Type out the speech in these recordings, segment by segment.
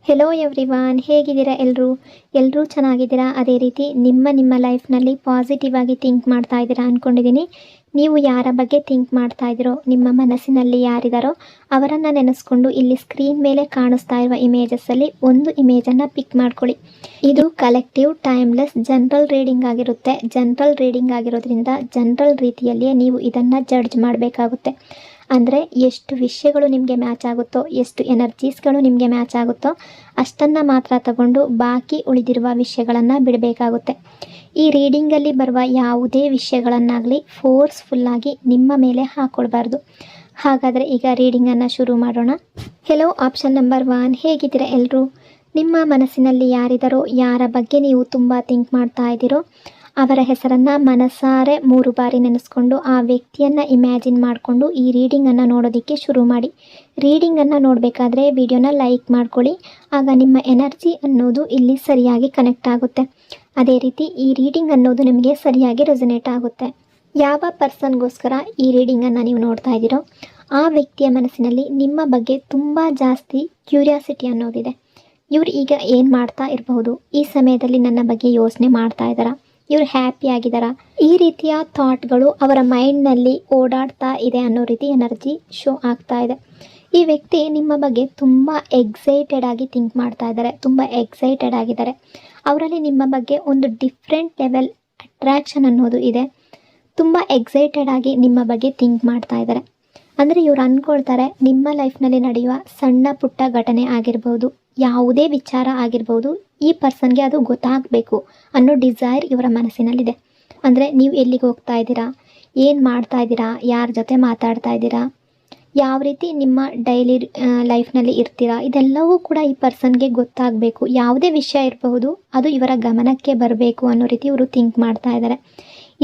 Hello everyone, ಹೇಗಿದ್ದೀರಾ ಎಲ್ಲರೂ ಚೆನ್ನಾಗಿದ್ದೀರಾ? ಅದೇ ರೀತಿ ನಿಮ್ಮ ಲೈಫ್ನಲ್ಲಿ ಪಾಸಿಟಿವ್ ಆಗಿ ಥಿಂಕ್ ಮಾಡ್ತಾ ಇದ್ದೀರಾ ಅಂದ್ಕೊಂಡಿದ್ದೀನಿ. ನೀವು ಯಾರ ಬಗ್ಗೆ ಥಿಂಕ್ ಮಾಡ್ತಾ ಇದ್ದೀರೋ, ನಿಮ್ಮ ಮನಸ್ಸಿನಲ್ಲಿ ಯಾರಿದ್ದಾರೋ ಅವರನ್ನು ನೆನೆಸ್ಕೊಂಡು ಇಲ್ಲಿ ಸ್ಕ್ರೀನ್ ಮೇಲೆ ಕಾಣಿಸ್ತಾ ಇರುವ ಇಮೇಜಸ್ಸಲ್ಲಿ ಒಂದು ಇಮೇಜನ್ನು ಪಿಕ್ ಮಾಡ್ಕೊಳ್ಳಿ. ಇದು ಕಲೆಕ್ಟಿವ್ ಟೈಮ್ಲೆಸ್ ಜನರಲ್ ರೀಡಿಂಗ್ ಆಗಿರುತ್ತೆ. ಜನರಲ್ ರೀಡಿಂಗ್ ಆಗಿರೋದ್ರಿಂದ ಜನರಲ್ ರೀತಿಯಲ್ಲಿಯೇ ನೀವು ಇದನ್ನು ಜಡ್ಜ್ ಮಾಡಬೇಕಾಗುತ್ತೆ. ಅಂದರೆ ಎಷ್ಟು ವಿಷಯಗಳು ನಿಮಗೆ ಮ್ಯಾಚ್ ಆಗುತ್ತೋ, ಎಷ್ಟು ಎನರ್ಜೀಸ್ಗಳು ನಿಮಗೆ ಮ್ಯಾಚ್ ಆಗುತ್ತೋ ಅಷ್ಟನ್ನು ಮಾತ್ರ ತಗೊಂಡು ಬಾಕಿ ಉಳಿದಿರುವ ವಿಷಯಗಳನ್ನು ಬಿಡಬೇಕಾಗುತ್ತೆ. ಈ ರೀಡಿಂಗಲ್ಲಿ ಬರುವ ಯಾವುದೇ ವಿಷಯಗಳನ್ನಾಗಲಿ ಫೋರ್ಸ್ಫುಲ್ಲಾಗಿ ನಿಮ್ಮ ಮೇಲೆ ಹಾಕ್ಕೊಳ್ಬಾರ್ದು. ಹಾಗಾದರೆ ಈಗ ರೀಡಿಂಗನ್ನು ಶುರು ಮಾಡೋಣ. ಹೆಲೋ ಆಪ್ಷನ್ ನಂಬರ್ 1, ಹೇಗಿದ್ದೀರಾ ಎಲ್ಲರೂ? ನಿಮ್ಮ ಮನಸ್ಸಿನಲ್ಲಿ ಯಾರಿದ್ದಾರೋ, ಯಾರ ಬಗ್ಗೆ ನೀವು ತುಂಬ ಥಿಂಕ್ ಮಾಡ್ತಾ ಇದ್ದೀರೋ ಅವರ ಹೆಸರನ್ನು ಮನಸಾರೆ 3 ಬಾರಿ ನೆನೆಸ್ಕೊಂಡು ಆ ವ್ಯಕ್ತಿಯನ್ನು ಇಮ್ಯಾಜಿನ್ ಮಾಡಿಕೊಂಡು ಈ ರೀಡಿಂಗನ್ನು ನೋಡೋದಕ್ಕೆ ಶುರು ಮಾಡಿ. ರೀಡಿಂಗನ್ನು ನೋಡಬೇಕಾದ್ರೆ ವಿಡಿಯೋನ ಲೈಕ್ ಮಾಡ್ಕೊಳ್ಳಿ, ಆಗ ನಿಮ್ಮ ಎನರ್ಜಿ ಅನ್ನೋದು ಇಲ್ಲಿ ಸರಿಯಾಗಿ ಕನೆಕ್ಟ್ ಆಗುತ್ತೆ. ಅದೇ ರೀತಿ ಈ ರೀಡಿಂಗ್ ಅನ್ನೋದು ನಿಮಗೆ ಸರಿಯಾಗಿ ರೆಸೊನೇಟ್ ಆಗುತ್ತೆ. ಯಾವ ಪರ್ಸನ್ಗೋಸ್ಕರ ಈ ರೀಡಿಂಗನ್ನು ನೀವು ನೋಡ್ತಾ ಇದ್ದೀರೋ ಆ ವ್ಯಕ್ತಿಯ ಮನಸ್ಸಿನಲ್ಲಿ ನಿಮ್ಮ ಬಗ್ಗೆ ತುಂಬ ಜಾಸ್ತಿ ಕ್ಯೂರಿಯಾಸಿಟಿ ಅನ್ನೋದಿದೆ. ಇವ್ರು ಈಗ ಏನು ಮಾಡ್ತಾ ಇರಬಹುದು, ಈ ಸಮಯದಲ್ಲಿ ನನ್ನ ಬಗ್ಗೆ ಯೋಚನೆ ಮಾಡ್ತಾ ಇದ್ದಾರಾ, ಇವ್ರು ಹ್ಯಾಪಿ ಆಗಿದ್ದಾರಾ, ಈ ರೀತಿಯ ಥಾಟ್ಗಳು ಅವರ ಮೈಂಡ್ನಲ್ಲಿ ಓಡಾಡ್ತಾ ಇದೆ ಅನ್ನೋ ರೀತಿ ಎನರ್ಜಿ ಶೋ ಆಗ್ತಾ ಇದೆ. ಈ ವ್ಯಕ್ತಿ ನಿಮ್ಮ ಬಗ್ಗೆ ತುಂಬ ಎಕ್ಸೈಟೆಡ್ ಆಗಿ ಥಿಂಕ್ ಮಾಡ್ತಾ ಇದ್ದಾರೆ, ತುಂಬ ಎಕ್ಸೈಟೆಡ್ ಆಗಿದ್ದಾರೆ. ಅವರಲ್ಲಿ ನಿಮ್ಮ ಬಗ್ಗೆ ಒಂದು ಡಿಫ್ರೆಂಟ್ ಲೆವೆಲ್ ಅಟ್ರ್ಯಾಕ್ಷನ್ ಅನ್ನೋದು ಇದೆ. ತುಂಬ ಎಕ್ಸೈಟೆಡ್ ಆಗಿ ನಿಮ್ಮ ಬಗ್ಗೆ ಥಿಂಕ್ ಮಾಡ್ತಾ ಇದ್ದಾರೆ. ಅಂದರೆ ಇವ್ರು ಅಂದ್ಕೊಳ್ತಾರೆ ನಿಮ್ಮ ಲೈಫ್ನಲ್ಲಿ ನಡೆಯುವ ಸಣ್ಣ ಪುಟ್ಟ ಘಟನೆ ಆಗಿರ್ಬೋದು, ಯಾವುದೇ ವಿಚಾರ ಆಗಿರ್ಬೋದು, ಈ ಪರ್ಸನ್ಗೆ ಅದು ಗೊತ್ತಾಗಬೇಕು ಅನ್ನೋ ಡಿಸೈರ್ ಇವರ ಮನಸ್ಸಿನಲ್ಲಿದೆ. ಅಂದರೆ ನೀವು ಎಲ್ಲಿಗೆ ಹೋಗ್ತಾ ಇದ್ದೀರಾ, ಏನು ಮಾಡ್ತಾ ಇದ್ದೀರಾ, ಯಾರ ಜೊತೆ ಮಾತಾಡ್ತಾ ಇದ್ದೀರಾ, ಯಾವ ರೀತಿ ನಿಮ್ಮ ಡೈಲಿ ಲೈಫ್ನಲ್ಲಿ ಇರ್ತೀರಾ, ಇದೆಲ್ಲವೂ ಕೂಡ ಈ ಪರ್ಸನ್ಗೆ ಗೊತ್ತಾಗಬೇಕು. ಯಾವುದೇ ವಿಷಯ ಇರಬಹುದು, ಅದು ಇವರ ಗಮನಕ್ಕೆ ಬರಬೇಕು ಅನ್ನೋ ರೀತಿ ಇವರು ಥಿಂಕ್ ಮಾಡ್ತಾ ಇದ್ದಾರೆ.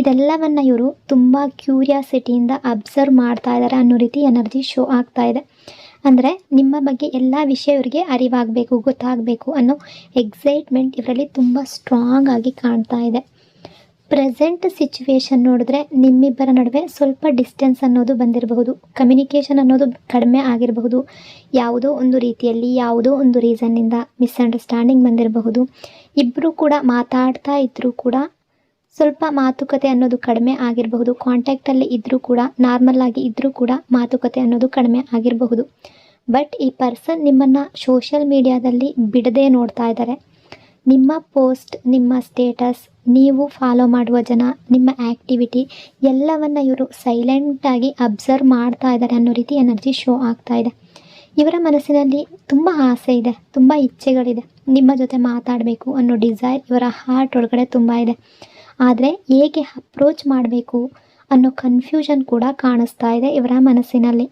ಇದೆಲ್ಲವನ್ನು ಇವರು ತುಂಬ ಕ್ಯೂರಿಯಾಸಿಟಿಯಿಂದ ಅಬ್ಸರ್ವ್ ಮಾಡ್ತಾ ಇದ್ದಾರೆ ಅನ್ನೋ ರೀತಿ ಎನರ್ಜಿ ಶೋ ಆಗ್ತಾ ಇದೆ. ಅಂದರೆ ನಿಮ್ಮ ಬಗ್ಗೆ ಎಲ್ಲ ವಿಷಯ ಇವರಿಗೆ ಅರಿವಾಗಬೇಕು, ಗೊತ್ತಾಗಬೇಕು ಅನ್ನೋ ಎಕ್ಸೈಟ್ಮೆಂಟ್ ಇವರಲ್ಲಿ ತುಂಬ ಸ್ಟ್ರಾಂಗ್ ಆಗಿ ಕಾಣ್ತಾ ಇದೆ. ಪ್ರೆಸೆಂಟ್ ಸಿಚುವೇಶನ್ ನೋಡಿದ್ರೆ ನಿಮ್ಮಿಬ್ಬರ ನಡುವೆ ಸ್ವಲ್ಪ ಡಿಸ್ಟೆನ್ಸ್ ಅನ್ನೋದು ಬಂದಿರಬಹುದು, ಕಮ್ಯುನಿಕೇಷನ್ ಅನ್ನೋದು ಕಡಿಮೆ ಆಗಿರಬಹುದು, ಯಾವುದೋ ಒಂದು ರೀತಿಯಲ್ಲಿ ಯಾವುದೋ ಒಂದು ರೀಸನ್ನಿಂದ ಮಿಸ್ಅಂಡರ್ಸ್ಟ್ಯಾಂಡಿಂಗ್ ಬಂದಿರಬಹುದು. ಇಬ್ಬರು ಕೂಡ ಮಾತಾಡ್ತಾ ಇದ್ದರೂ ಕೂಡ ಸ್ವಲ್ಪ ಮಾತುಕತೆ ಅನ್ನೋದು ಕಡಿಮೆ ಆಗಿರಬಹುದು. ಕಾಂಟ್ಯಾಕ್ಟಲ್ಲಿ ಇದ್ದರೂ ಕೂಡ, ನಾರ್ಮಲ್ ಆಗಿ ಇದ್ದರೂ ಕೂಡ ಮಾತುಕತೆ ಅನ್ನೋದು ಕಡಿಮೆ ಆಗಿರಬಹುದು. ಬಟ್ ಈ ಪರ್ಸನ್ ನಿಮ್ಮನ್ನು ಸೋಷಿಯಲ್ ಮೀಡಿಯಾದಲ್ಲಿ ಬಿಡದೇ ನೋಡ್ತಾ ಇದ್ದಾರೆ. ನಿಮ್ಮ ಪೋಸ್ಟ್, ನಿಮ್ಮ ಸ್ಟೇಟಸ್, ನೀವು ಫಾಲೋ ಮಾಡುವ ಜನ, ನಿಮ್ಮ ಆ್ಯಕ್ಟಿವಿಟಿ ಎಲ್ಲವನ್ನು ಇವರು ಸೈಲೆಂಟಾಗಿ ಅಬ್ಸರ್ವ್ ಮಾಡ್ತಾ ಇದ್ದಾರೆ ಅನ್ನೋ ರೀತಿ ಎನರ್ಜಿ ಶೋ ಆಗ್ತಾ ಇದೆ. ಇವರ ಮನಸ್ಸಿನಲ್ಲಿ ತುಂಬ ಆಸೆ ಇದೆ, ತುಂಬ ಇಚ್ಛೆಗಳಿದೆ, ನಿಮ್ಮ ಜೊತೆ ಮಾತಾಡಬೇಕು ಅನ್ನೋ ಡಿಸೈರ್ ಇವರ ಹಾರ್ಟ್ ಒಳಗಡೆ ತುಂಬ ಇದೆ. ಆದರೆ ಹೇಗೆ ಅಪ್ರೋಚ್ ಮಾಡಬೇಕು ಅನ್ನೋ ಕನ್ಫ್ಯೂಷನ್ ಕೂಡ ಕಾಣಿಸ್ತಾ ಇದೆ ಇವರ ಮನಸ್ಸಿನಲ್ಲಿ.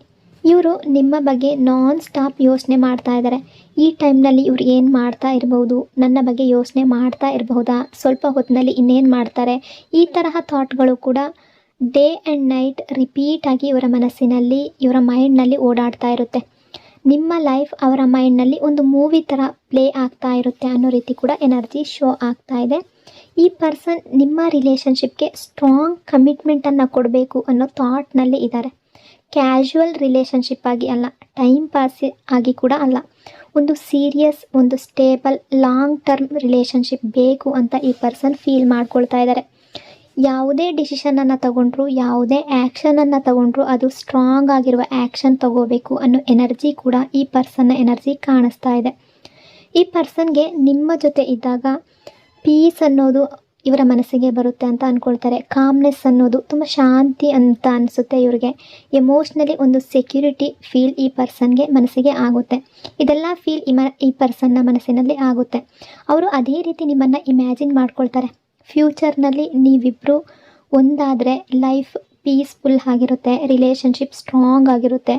ಇವರು ನಿಮ್ಮ ಬಗ್ಗೆ ನಾನ್ ಸ್ಟಾಪ್ ಯೋಚನೆ ಮಾಡ್ತಾ ಇದ್ದಾರೆ. ಈ ಟೈಮ್ನಲ್ಲಿ ಇವ್ರು ಏನು ಮಾಡ್ತಾ ಇರ್ಬೋದು, ನನ್ನ ಬಗ್ಗೆ ಯೋಚನೆ ಮಾಡ್ತಾ ಇರಬಹುದಾ, ಸ್ವಲ್ಪ ಹೊತ್ತಿನಲ್ಲಿ ಇನ್ನೇನು ಮಾಡ್ತಾರೆ, ಈ ತರಹ ಥಾಟ್ಗಳು ಕೂಡ ಡೇ ಆ್ಯಂಡ್ ನೈಟ್ ರಿಪೀಟಾಗಿ ಇವರ ಮನಸ್ಸಿನಲ್ಲಿ, ಇವರ ಮೈಂಡ್ನಲ್ಲಿ ಓಡಾಡ್ತಾ ಇರುತ್ತೆ. ನಿಮ್ಮ ಲೈಫ್ ಅವರ ಮೈಂಡ್ನಲ್ಲಿ ಒಂದು ಮೂವಿ ಥರ ಪ್ಲೇ ಆಗ್ತಾ ಇರುತ್ತೆ ಅನ್ನೋ ರೀತಿ ಕೂಡ ಎನರ್ಜಿ ಶೋ ಆಗ್ತಾ ಇದೆ. ಈ ಪರ್ಸನ್ ನಿಮ್ಮ ರಿಲೇಷನ್ಶಿಪ್ಗೆ ಸ್ಟ್ರಾಂಗ್ ಕಮಿಟ್ಮೆಂಟನ್ನು ಕೊಡಬೇಕು ಅನ್ನೋ ಥಾಟ್ನಲ್ಲಿ ಇದ್ದಾರೆ. ಕ್ಯಾಶುವಲ್ ರಿಲೇಷನ್ಶಿಪ್ ಆಗಿ ಅಲ್ಲ, ಟೈಮ್ ಪಾಸ್ ಆಗಿ ಕೂಡ ಅಲ್ಲ, ಒಂದು ಸೀರಿಯಸ್, ಒಂದು ಸ್ಟೇಬಲ್, ಲಾಂಗ್ ಟರ್ಮ್ ರಿಲೇಷನ್ಶಿಪ್ ಬೇಕು ಅಂತ ಈ ಪರ್ಸನ್ ಫೀಲ್ ಮಾಡ್ಕೊಳ್ತಾ ಇದ್ದಾರೆ. ಯಾವುದೇ ಡಿಸಿಷನನ್ನು ತಗೊಂಡ್ರು, ಯಾವುದೇ ಆ್ಯಕ್ಷನನ್ನು ತಗೊಂಡ್ರು ಅದು ಸ್ಟ್ರಾಂಗ್ ಆಗಿರುವ ಆ್ಯಕ್ಷನ್ ತಗೋಬೇಕು ಅನ್ನೋ ಎನರ್ಜಿ ಕೂಡ ಈ ಪರ್ಸನ್ನ ಎನರ್ಜಿ ಕಾಣಿಸ್ತಾ ಇದೆ. ಈ ಪರ್ಸನ್ಗೆ ನಿಮ್ಮ ಜೊತೆ ಇದ್ದಾಗ ಪೀಸ್ ಅನ್ನೋದು ಇವರ ಮನಸ್ಸಿಗೆ ಬರುತ್ತೆ ಅಂತ ಅಂದ್ಕೊಳ್ತಾರೆ. ಕಾಮ್ನೆಸ್ ಅನ್ನೋದು, ತುಂಬ ಶಾಂತಿ ಅಂತ ಅನಿಸುತ್ತೆ ಇವ್ರಿಗೆ. ಎಮೋಷ್ನಲಿ ಒಂದು ಸೆಕ್ಯೂರಿಟಿ ಫೀಲ್ ಈ ಪರ್ಸನ್ಗೆ ಮನಸ್ಸಿಗೆ ಆಗುತ್ತೆ. ಇದೆಲ್ಲ ಫೀಲ್ ಈ ಪರ್ಸನ್ನ ಮನಸ್ಸಿನಲ್ಲಿ ಆಗುತ್ತೆ. ಅವರು ಅದೇ ರೀತಿ ನಿಮ್ಮನ್ನು ಇಮ್ಯಾಜಿನ್ ಮಾಡ್ಕೊಳ್ತಾರೆ. ಫ್ಯೂಚರ್ನಲ್ಲಿ ನೀವಿಬ್ಬರು ಒಂದಾದರೆ ಲೈಫ್ ಪೀಸ್ಫುಲ್ ಆಗಿರುತ್ತೆ, ರಿಲೇಷನ್ಶಿಪ್ ಸ್ಟ್ರಾಂಗ್ ಆಗಿರುತ್ತೆ,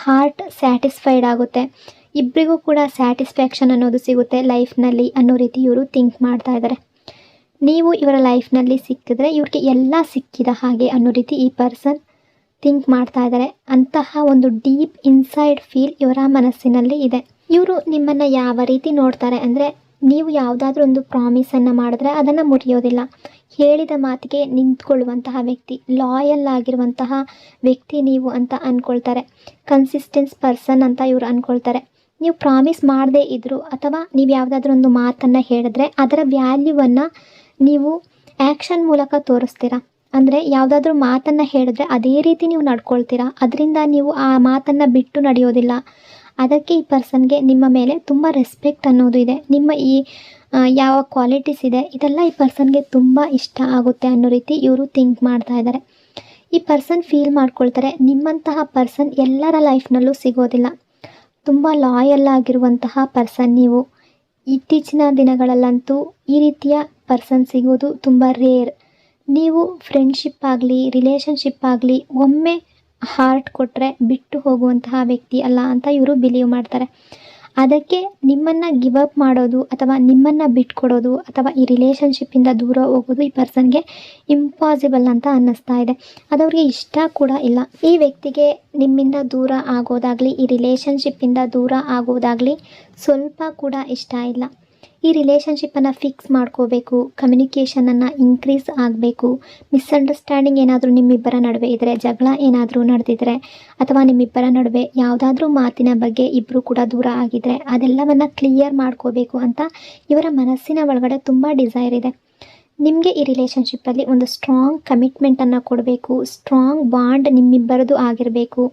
ಹಾರ್ಟ್ ಸ್ಯಾಟಿಸ್ಫೈಡ್ ಆಗುತ್ತೆ, ಇಬ್ಬರಿಗೂ ಕೂಡ ಸ್ಯಾಟಿಸ್ಫ್ಯಾಕ್ಷನ್ ಅನ್ನೋದು ಸಿಗುತ್ತೆ ಲೈಫ್ನಲ್ಲಿ ಅನ್ನೋ ರೀತಿ ಇವರು ಥಿಂಕ್ ಮಾಡ್ತಾ ಇದ್ದಾರೆ. ನೀವು ಇವರ ಲೈಫ್ನಲ್ಲಿ ಸಿಕ್ಕಿದ್ರೆ ಇವ್ರಿಗೆ ಎಲ್ಲ ಸಿಕ್ಕಿದ ಹಾಗೆ ಅನ್ನೋ ರೀತಿ ಈ ಪರ್ಸನ್ ಥಿಂಕ್ ಮಾಡ್ತಾ ಇದ್ದಾರೆ. ಅಂತಹ ಒಂದು ಡೀಪ್ ಇನ್ಸೈಡ್ ಫೀಲ್ ಇವರ ಮನಸ್ಸಿನಲ್ಲಿ ಇದೆ. ಇವರು ನಿಮ್ಮನ್ನು ಯಾವ ರೀತಿ ನೋಡ್ತಾರೆ ಅಂದರೆ, ನೀವು ಯಾವುದಾದ್ರೂ ಒಂದು ಪ್ರಾಮಿಸನ್ನು ಮಾಡಿದ್ರೆ ಅದನ್ನು ಮುರಿಯೋದಿಲ್ಲ, ಹೇಳಿದ ಮಾತಿಗೆ ನಿಂತ್ಕೊಳ್ಳುವಂತಹ ವ್ಯಕ್ತಿ, ಲಾಯಲ್ ಆಗಿರುವಂತಹ ವ್ಯಕ್ತಿ ನೀವು ಅಂತ ಅಂದ್ಕೊಳ್ತಾರೆ. ಕನ್ಸಿಸ್ಟೆನ್ಸ್ ಪರ್ಸನ್ ಅಂತ ಇವರು ಅಂದ್ಕೊಳ್ತಾರೆ. ನೀವು ಪ್ರಾಮಿಸ್ ಮಾಡದೇ ಇದ್ದರೂ ಅಥವಾ ನೀವು ಯಾವುದಾದ್ರೂ ಒಂದು ಮಾತನ್ನು ಹೇಳಿದ್ರೆ ಅದರ ವ್ಯಾಲ್ಯೂವನ್ನು ನೀವು ಆ್ಯಕ್ಷನ್ ಮೂಲಕ ತೋರಿಸ್ತೀರಾ. ಅಂದರೆ ಯಾವುದಾದ್ರೂ ಮಾತನ್ನು ಹೇಳಿದ್ರೆ ಅದೇ ರೀತಿ ನೀವು ನಡ್ಕೊಳ್ತೀರಾ. ಅದರಿಂದ ನೀವು ಆ ಮಾತನ್ನು ಬಿಟ್ಟು ನಡೆಯೋದಿಲ್ಲ. ಅದಕ್ಕೆ ಈ ಪರ್ಸನ್ಗೆ ನಿಮ್ಮ ಮೇಲೆ ತುಂಬ ರೆಸ್ಪೆಕ್ಟ್ ಅನ್ನೋದು ಇದೆ. ನಿಮ್ಮ ಈ ಯಾವ ಕ್ವಾಲಿಟೀಸ್ ಇದೆ ಇದೆಲ್ಲ ಈ ಪರ್ಸನ್ಗೆ ತುಂಬ ಇಷ್ಟ ಆಗುತ್ತೆ ಅನ್ನೋ ರೀತಿ ಇವರು ಥಿಂಕ್ ಮಾಡ್ತಾ ಇದ್ದಾರೆ. ಈ ಪರ್ಸನ್ ಫೀಲ್ ಮಾಡ್ಕೊಳ್ತಾರೆ ನಿಮ್ಮಂತಹ ಪರ್ಸನ್ ಎಲ್ಲರ ಲೈಫ್ನಲ್ಲೂ ಸಿಗೋದಿಲ್ಲ. ತುಂಬ ಲಾಯಲ್ ಆಗಿರುವಂತಹ ಪರ್ಸನ್ ನೀವು. ಇತ್ತೀಚಿನ ದಿನಗಳಲ್ಲಂತೂ ಈ ರೀತಿಯ ಪರ್ಸನ್ ಸಿಗೋದು ತುಂಬ ರೇರ್. ನೀವು ಫ್ರೆಂಡ್ಶಿಪ್ ಆಗಲಿ ರಿಲೇಷನ್ಶಿಪ್ ಆಗಲಿ ಒಮ್ಮೆ ಹಾರ್ಟ್ ಕೊಟ್ಟರೆ ಬಿಟ್ಟು ಹೋಗುವಂತಹ ವ್ಯಕ್ತಿ ಅಲ್ಲ ಅಂತ ಇವರು ಬಿಲೀವ್ ಮಾಡ್ತಾರೆ. ಅದಕ್ಕೆ ನಿಮ್ಮನ್ನು ಗಿವ್ ಅಪ್ ಮಾಡೋದು ಅಥವಾ ನಿಮ್ಮನ್ನು ಬಿಟ್ಕೊಡೋದು ಅಥವಾ ಈ ರಿಲೇಷನ್ಶಿಪ್ಪಿಂದ ದೂರ ಹೋಗೋದು ಈ ಪರ್ಸನ್ಗೆ ಇಂಪಾಸಿಬಲ್ ಅಂತ ಅನ್ನಿಸ್ತಾ ಇದೆ. ಅದವ್ರಿಗೆ ಇಷ್ಟ ಕೂಡ ಇಲ್ಲ. ಈ ವ್ಯಕ್ತಿಗೆ ನಿಮ್ಮಿಂದ ದೂರ ಆಗೋದಾಗಲಿ ಈ ರಿಲೇಷನ್ಶಿಪ್ಪಿಂದ ದೂರ ಆಗೋದಾಗಲಿ ಸ್ವಲ್ಪ ಕೂಡ ಇಷ್ಟ ಇಲ್ಲ. ಈ ರಿಲೇಷನ್ಶಿಪ್ಪನ್ನು ಫಿಕ್ಸ್ ಮಾಡ್ಕೋಬೇಕು, ಕಮ್ಯುನಿಕೇಷನನ್ನು ಇನ್ಕ್ರೀಸ್ ಆಗಬೇಕು. ಮಿಸ್ಅಂಡರ್ಸ್ಟ್ಯಾಂಡಿಂಗ್ ಏನಾದರೂ ನಿಮ್ಮಿಬ್ಬರ ನಡುವೆ ಇದ್ದರೆ, ಜಗಳ ಏನಾದರೂ ನಡೆದಿದ್ರೆ ಅಥವಾ ನಿಮ್ಮಿಬ್ಬರ ನಡುವೆ ಯಾವುದಾದ್ರೂ ಮಾತಿನ ಬಗ್ಗೆ ಇಬ್ಬರು ಕೂಡ ದೂರ ಆಗಿದ್ದರೆ ಅದೆಲ್ಲವನ್ನು ಕ್ಲಿಯರ್ ಮಾಡ್ಕೋಬೇಕು ಅಂತ ಇವರ ಮನಸ್ಸಿನ ಒಳಗಡೆ ತುಂಬ ಡಿಸೈರ್ ಇದೆ. ನಿಮಗೆ ಈ ರಿಲೇಷನ್ಶಿಪ್ಪಲ್ಲಿ ಒಂದು ಸ್ಟ್ರಾಂಗ್ ಕಮಿಟ್ಮೆಂಟನ್ನು ಕೊಡಬೇಕು, ಸ್ಟ್ರಾಂಗ್ ಬಾಂಡ್ ನಿಮ್ಮಿಬ್ಬರದು ಆಗಿರಬೇಕು.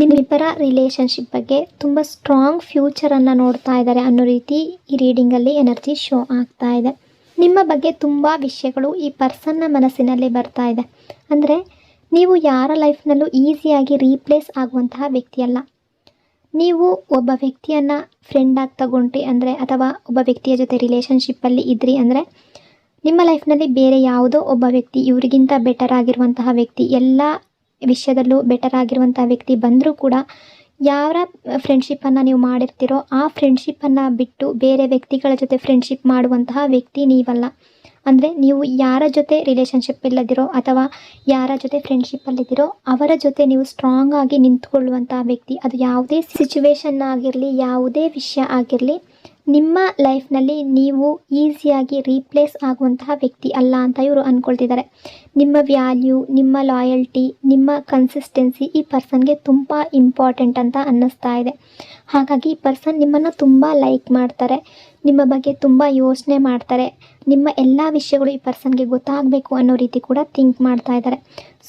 ನಿಮ್ಮಿಬ್ಬರ ರಿಲೇಷನ್ಶಿಪ್ ಬಗ್ಗೆ ತುಂಬ ಸ್ಟ್ರಾಂಗ್ ಫ್ಯೂಚರನ್ನು ನೋಡ್ತಾ ಇದ್ದಾರೆ ಅನ್ನೋ ರೀತಿ ಈ ರೀಡಿಂಗಲ್ಲಿ ಎನರ್ಜಿ ಶೋ ಆಗ್ತಾ ಇದೆ. ನಿಮ್ಮ ಬಗ್ಗೆ ತುಂಬ ವಿಷಯಗಳು ಈ ಪರ್ಸನ್ನ ಮನಸ್ಸಿನಲ್ಲಿ ಬರ್ತಾ ಇದೆ. ಅಂದರೆ ನೀವು ಯಾರ ಲೈಫ್ನಲ್ಲೂ ಈಸಿಯಾಗಿ ರೀಪ್ಲೇಸ್ ಆಗುವಂತಹ ವ್ಯಕ್ತಿಯಲ್ಲ. ನೀವು ಒಬ್ಬ ವ್ಯಕ್ತಿಯನ್ನು ಫ್ರೆಂಡಾಗಿ ತಗೊಂಡ್ರಿ ಅಂದರೆ ಅಥವಾ ಒಬ್ಬ ವ್ಯಕ್ತಿಯ ಜೊತೆ ರಿಲೇಷನ್ಶಿಪ್ಪಲ್ಲಿ ಇದ್ರಿ ಅಂದರೆ ನಿಮ್ಮ ಲೈಫ್ನಲ್ಲಿ ಬೇರೆ ಯಾವುದೋ ಒಬ್ಬ ವ್ಯಕ್ತಿ ಇವರಿಗಿಂತ ಬೆಟರ್ ಆಗಿರುವಂತಹ ವ್ಯಕ್ತಿ, ಎಲ್ಲ ವಿಷಯದಲ್ಲೂ ಬೆಟರ್ ಆಗಿರುವಂತಹ ವ್ಯಕ್ತಿ ಬಂದರೂ ಕೂಡ ಯಾರ ಫ್ರೆಂಡ್ಶಿಪ್ಪನ್ನು ನೀವು ಮಾಡಿರ್ತೀರೋ ಆ ಫ್ರೆಂಡ್ಶಿಪ್ಪನ್ನು ಬಿಟ್ಟು ಬೇರೆ ವ್ಯಕ್ತಿಗಳ ಜೊತೆ ಫ್ರೆಂಡ್ಶಿಪ್ ಮಾಡುವಂತಹ ವ್ಯಕ್ತಿ ನೀವಲ್ಲ. ಅಂದರೆ ನೀವು ಯಾರ ಜೊತೆ ರಿಲೇಷನ್ಶಿಪ್ ಇಲ್ಲದಿರೋ ಅಥವಾ ಯಾರ ಜೊತೆ ಫ್ರೆಂಡ್ಶಿಪ್ಪಲ್ಲಿದ್ದೀರೋ ಅವರ ಜೊತೆ ನೀವು ಸ್ಟ್ರಾಂಗ್ ಆಗಿ ನಿಂತ್ಕೊಳ್ಳುವಂತಹ ವ್ಯಕ್ತಿ. ಅದು ಯಾವುದೇ ಸಿಚುವೇಶನ್ ಆಗಿರಲಿ, ಯಾವುದೇ ವಿಷಯ ಆಗಿರಲಿ, ನಿಮ್ಮ ಲೈಫ್ನಲ್ಲಿ ನೀವು ಈಸಿಯಾಗಿ ರೀಪ್ಲೇಸ್ ಆಗುವಂತಹ ವ್ಯಕ್ತಿ ಅಲ್ಲ ಅಂತ ಇವರು ಅಂದ್ಕೊಳ್ತಿದ್ದಾರೆ. ನಿಮ್ಮ ವ್ಯಾಲ್ಯೂ, ನಿಮ್ಮ ಲಾಯಲ್ಟಿ, ನಿಮ್ಮ ಕನ್ಸಿಸ್ಟೆನ್ಸಿ ಈ ಪರ್ಸನ್ಗೆ ತುಂಬ ಇಂಪಾರ್ಟೆಂಟ್ ಅಂತ ಅನ್ನಿಸ್ತಾ ಇದೆ. ಹಾಗಾಗಿ ಈ ಪರ್ಸನ್ ನಿಮ್ಮನ್ನು ತುಂಬ ಲೈಕ್ ಮಾಡ್ತಾರೆ, ನಿಮ್ಮ ಬಗ್ಗೆ ತುಂಬ ಯೋಚನೆ ಮಾಡ್ತಾರೆ. ನಿಮ್ಮ ಎಲ್ಲ ವಿಷಯಗಳು ಈ ಪರ್ಸನ್ಗೆ ಗೊತ್ತಾಗಬೇಕು ಅನ್ನೋ ರೀತಿ ಕೂಡ ಥಿಂಕ್ ಮಾಡ್ತಾ ಇದ್ದಾರೆ.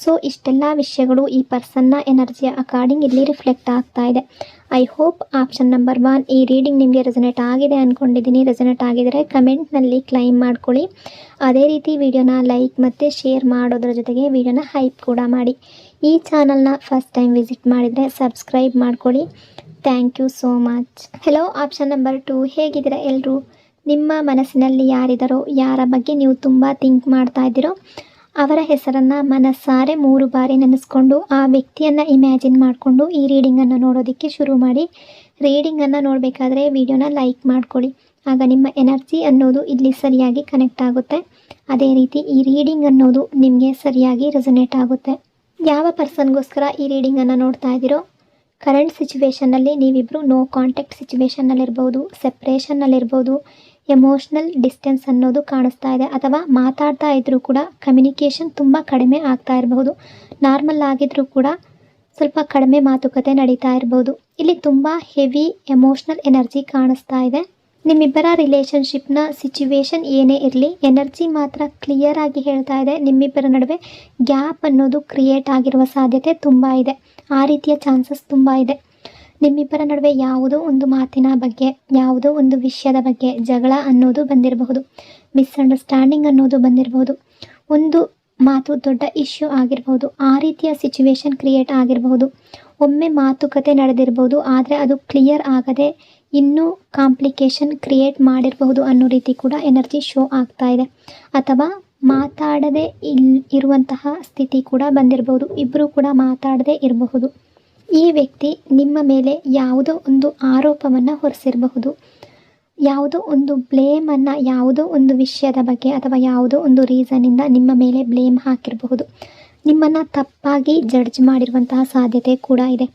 ಸೊ ಇಷ್ಟೆಲ್ಲ ವಿಷಯಗಳು ಈ ಪರ್ಸನ್ನ ಎನರ್ಜಿಯ ಅಕಾರ್ಡಿಂಗ್ ಇಲ್ಲಿ ರಿಫ್ಲೆಕ್ಟ್ ಆಗ್ತಾ ಇದೆ. ಐ ಹೋಪ್ ಆಪ್ಷನ್ ನಂಬರ್ 1 ಈ ರೀಡಿಂಗ್ ನಿಮಗೆ ರೆಸನೇಟ್ ಆಗಿದೆ ಅಂದ್ಕೊಂಡಿದ್ದೀನಿ. ರೆಸನೇಟ್ ಆಗಿದರೆ ಕಮೆಂಟ್ನಲ್ಲಿ ಕ್ಲೈಮ್ ಮಾಡ್ಕೊಳ್ಳಿ. ಅದೇ ರೀತಿ ವಿಡಿಯೋನ ಲೈಕ್ ಮತ್ತು ಶೇರ್ ಮಾಡೋದ್ರ ಜೊತೆಗೆ ವಿಡಿಯೋನ ಹೈಪ್ ಕೂಡ ಮಾಡಿ. ಈ ಚಾನಲ್ನ ಫಸ್ಟ್ ಟೈಮ್ ವಿಸಿಟ್ ಮಾಡಿದರೆ ಸಬ್ಸ್ಕ್ರೈಬ್ ಮಾಡ್ಕೊಳ್ಳಿ. Thank you so much. Hello option number 2, ಹೇಗಿದ್ದೀರಾ ಎಲ್ಲರೂ? ನಿಮ್ಮ ಮನಸ್ಸಿನಲ್ಲಿ ಯಾರಿದ್ದಾರೋ, ಯಾರ ಬಗ್ಗೆ ನೀವು ತುಂಬ ಥಿಂಕ್ ಮಾಡ್ತಾ ಇದ್ದೀರೋ ಅವರ ಹೆಸರನ್ನು ಮನಸ್ಸಾರೆ 3 ಬಾರಿ ನೆನೆಸ್ಕೊಂಡು ಆ ವ್ಯಕ್ತಿಯನ್ನು ಇಮ್ಯಾಜಿನ್ ಮಾಡಿಕೊಂಡು ಈ ರೀಡಿಂಗನ್ನು ನೋಡೋದಕ್ಕೆ ಶುರು ಮಾಡಿ. ರೀಡಿಂಗನ್ನು ನೋಡಬೇಕಾದ್ರೆ ವಿಡಿಯೋನ ಲೈಕ್ ಮಾಡ್ಕೊಳ್ಳಿ. ಆಗ ನಿಮ್ಮ ಎನರ್ಜಿ ಅನ್ನೋದು ಇಲ್ಲಿ ಸರಿಯಾಗಿ ಕನೆಕ್ಟ್ ಆಗುತ್ತೆ. ಅದೇ ರೀತಿ ಈ ರೀಡಿಂಗ್ ಅನ್ನೋದು ನಿಮಗೆ ಸರಿಯಾಗಿ ರೆಸನೇಟ್ ಆಗುತ್ತೆ. ಯಾವ ಪರ್ಸನ್ಗೋಸ್ಕರ ಈ ರೀಡಿಂಗನ್ನು ನೋಡ್ತಾ ಇದ್ದೀರೋ, ಕರೆಂಟ್ ಸಿಚುವೇಷನ್ನಲ್ಲಿ ನೀವಿಬ್ಬರು ನೋ ಕಾಂಟ್ಯಾಕ್ಟ್ ಸಿಚುವೇಷನ್ನಲ್ಲಿರ್ಬೋದು, ಸೆಪ್ರೇಷನ್ನಲ್ಲಿರ್ಬೋದು, ಎಮೋಷ್ನಲ್ ಡಿಸ್ಟೆನ್ಸ್ ಅನ್ನೋದು ಕಾಣಿಸ್ತಾ ಇದೆ. ಅಥವಾ ಮಾತಾಡ್ತಾ ಇದ್ದರೂ ಕೂಡ ಕಮ್ಯುನಿಕೇಷನ್ ತುಂಬ ಕಡಿಮೆ ಆಗ್ತಾ ಇರಬಹುದು. ನಾರ್ಮಲ್ ಆಗಿದ್ರೂ ಕೂಡ ಸ್ವಲ್ಪ ಕಡಿಮೆ ಮಾತುಕತೆ ನಡೀತಾ ಇರ್ಬೋದು. ಇಲ್ಲಿ ತುಂಬ ಹೆವಿ ಎಮೋಷ್ನಲ್ ಎನರ್ಜಿ ಕಾಣಿಸ್ತಾ ಇದೆ. ನಿಮ್ಮಿಬ್ಬರ ರಿಲೇಷನ್ಶಿಪ್ನ ಸಿಚುವೇಶನ್ ಏನೇ ಇರಲಿ, ಎನರ್ಜಿ ಮಾತ್ರ ಕ್ಲಿಯರ್ ಆಗಿ ಹೇಳ್ತಾ ಇದೆ ನಿಮ್ಮಿಬ್ಬರ ನಡುವೆ ಗ್ಯಾಪ್ ಅನ್ನೋದು ಕ್ರಿಯೇಟ್ ಆಗಿರುವ ಸಾಧ್ಯತೆ ತುಂಬ ಇದೆ. ಆ ರೀತಿಯ ಚಾನ್ಸಸ್ ತುಂಬ ಇದೆ. ನಿಮ್ಮಿಬ್ಬರ ನಡುವೆ ಯಾವುದೋ ಒಂದು ಮಾತಿನ ಬಗ್ಗೆ, ಯಾವುದೋ ಒಂದು ವಿಷಯದ ಬಗ್ಗೆ ಜಗಳ ಅನ್ನೋದು ಬಂದಿರಬಹುದು, ಮಿಸ್ಅಂಡರ್ಸ್ಟ್ಯಾಂಡಿಂಗ್ ಅನ್ನೋದು ಬಂದಿರಬಹುದು, ಒಂದು ಮಾತು ದೊಡ್ಡ ಇಶ್ಯೂ ಆಗಿರಬಹುದು. ಆ ರೀತಿಯ ಸಿಚುವೇಶನ್ ಕ್ರಿಯೇಟ್ ಆಗಿರಬಹುದು. ಒಮ್ಮೆ ಮಾತುಕತೆ ನಡೆದಿರಬಹುದು, ಆದರೆ ಅದು ಕ್ಲಿಯರ್ ಆಗದೆ ಇನ್ನೂ ಕಾಂಪ್ಲಿಕೇಶನ್ ಕ್ರಿಯೇಟ್ ಮಾಡಿರಬಹುದು ಅನ್ನೋ ರೀತಿ ಕೂಡ ಎನರ್ಜಿ ಶೋ ಆಗ್ತಾ ಇದೆ. ಅಥವಾ ಮಾತಾಡದೆ ಇರುವಂತಹ ಸ್ಥಿತಿ ಕೂಡ ಬಂದಿರಬಹುದು. ಇಬ್ಬರು ಕೂಡ ಮಾತಾಡದೆ ಇರಬಹುದು. ಈ ವ್ಯಕ್ತಿ ನಿಮ್ಮ ಮೇಲೆ ಯಾವುದೋ ಒಂದು ಆರೋಪವನ್ನು ಹೊರಿಸಿರಬಹುದು, ಯಾವುದೋ ಒಂದು ಬ್ಲೇಮನ್ನು ಯಾವುದೋ ಒಂದು ವಿಷಯದ ಬಗ್ಗೆ ಅಥವಾ ಯಾವುದೋ ಒಂದು ರೀಸನ್ನಿಂದ ನಿಮ್ಮ ಮೇಲೆ ಬ್ಲೇಮ್ ಹಾಕಿರಬಹುದು. ನಿಮ್ಮನ್ನು ತಪ್ಪಾಗಿ ಜಡ್ಜ್ ಮಾಡಿರುವಂತಹ ಸಾಧ್ಯತೆ ಕೂಡ ಇದೆ.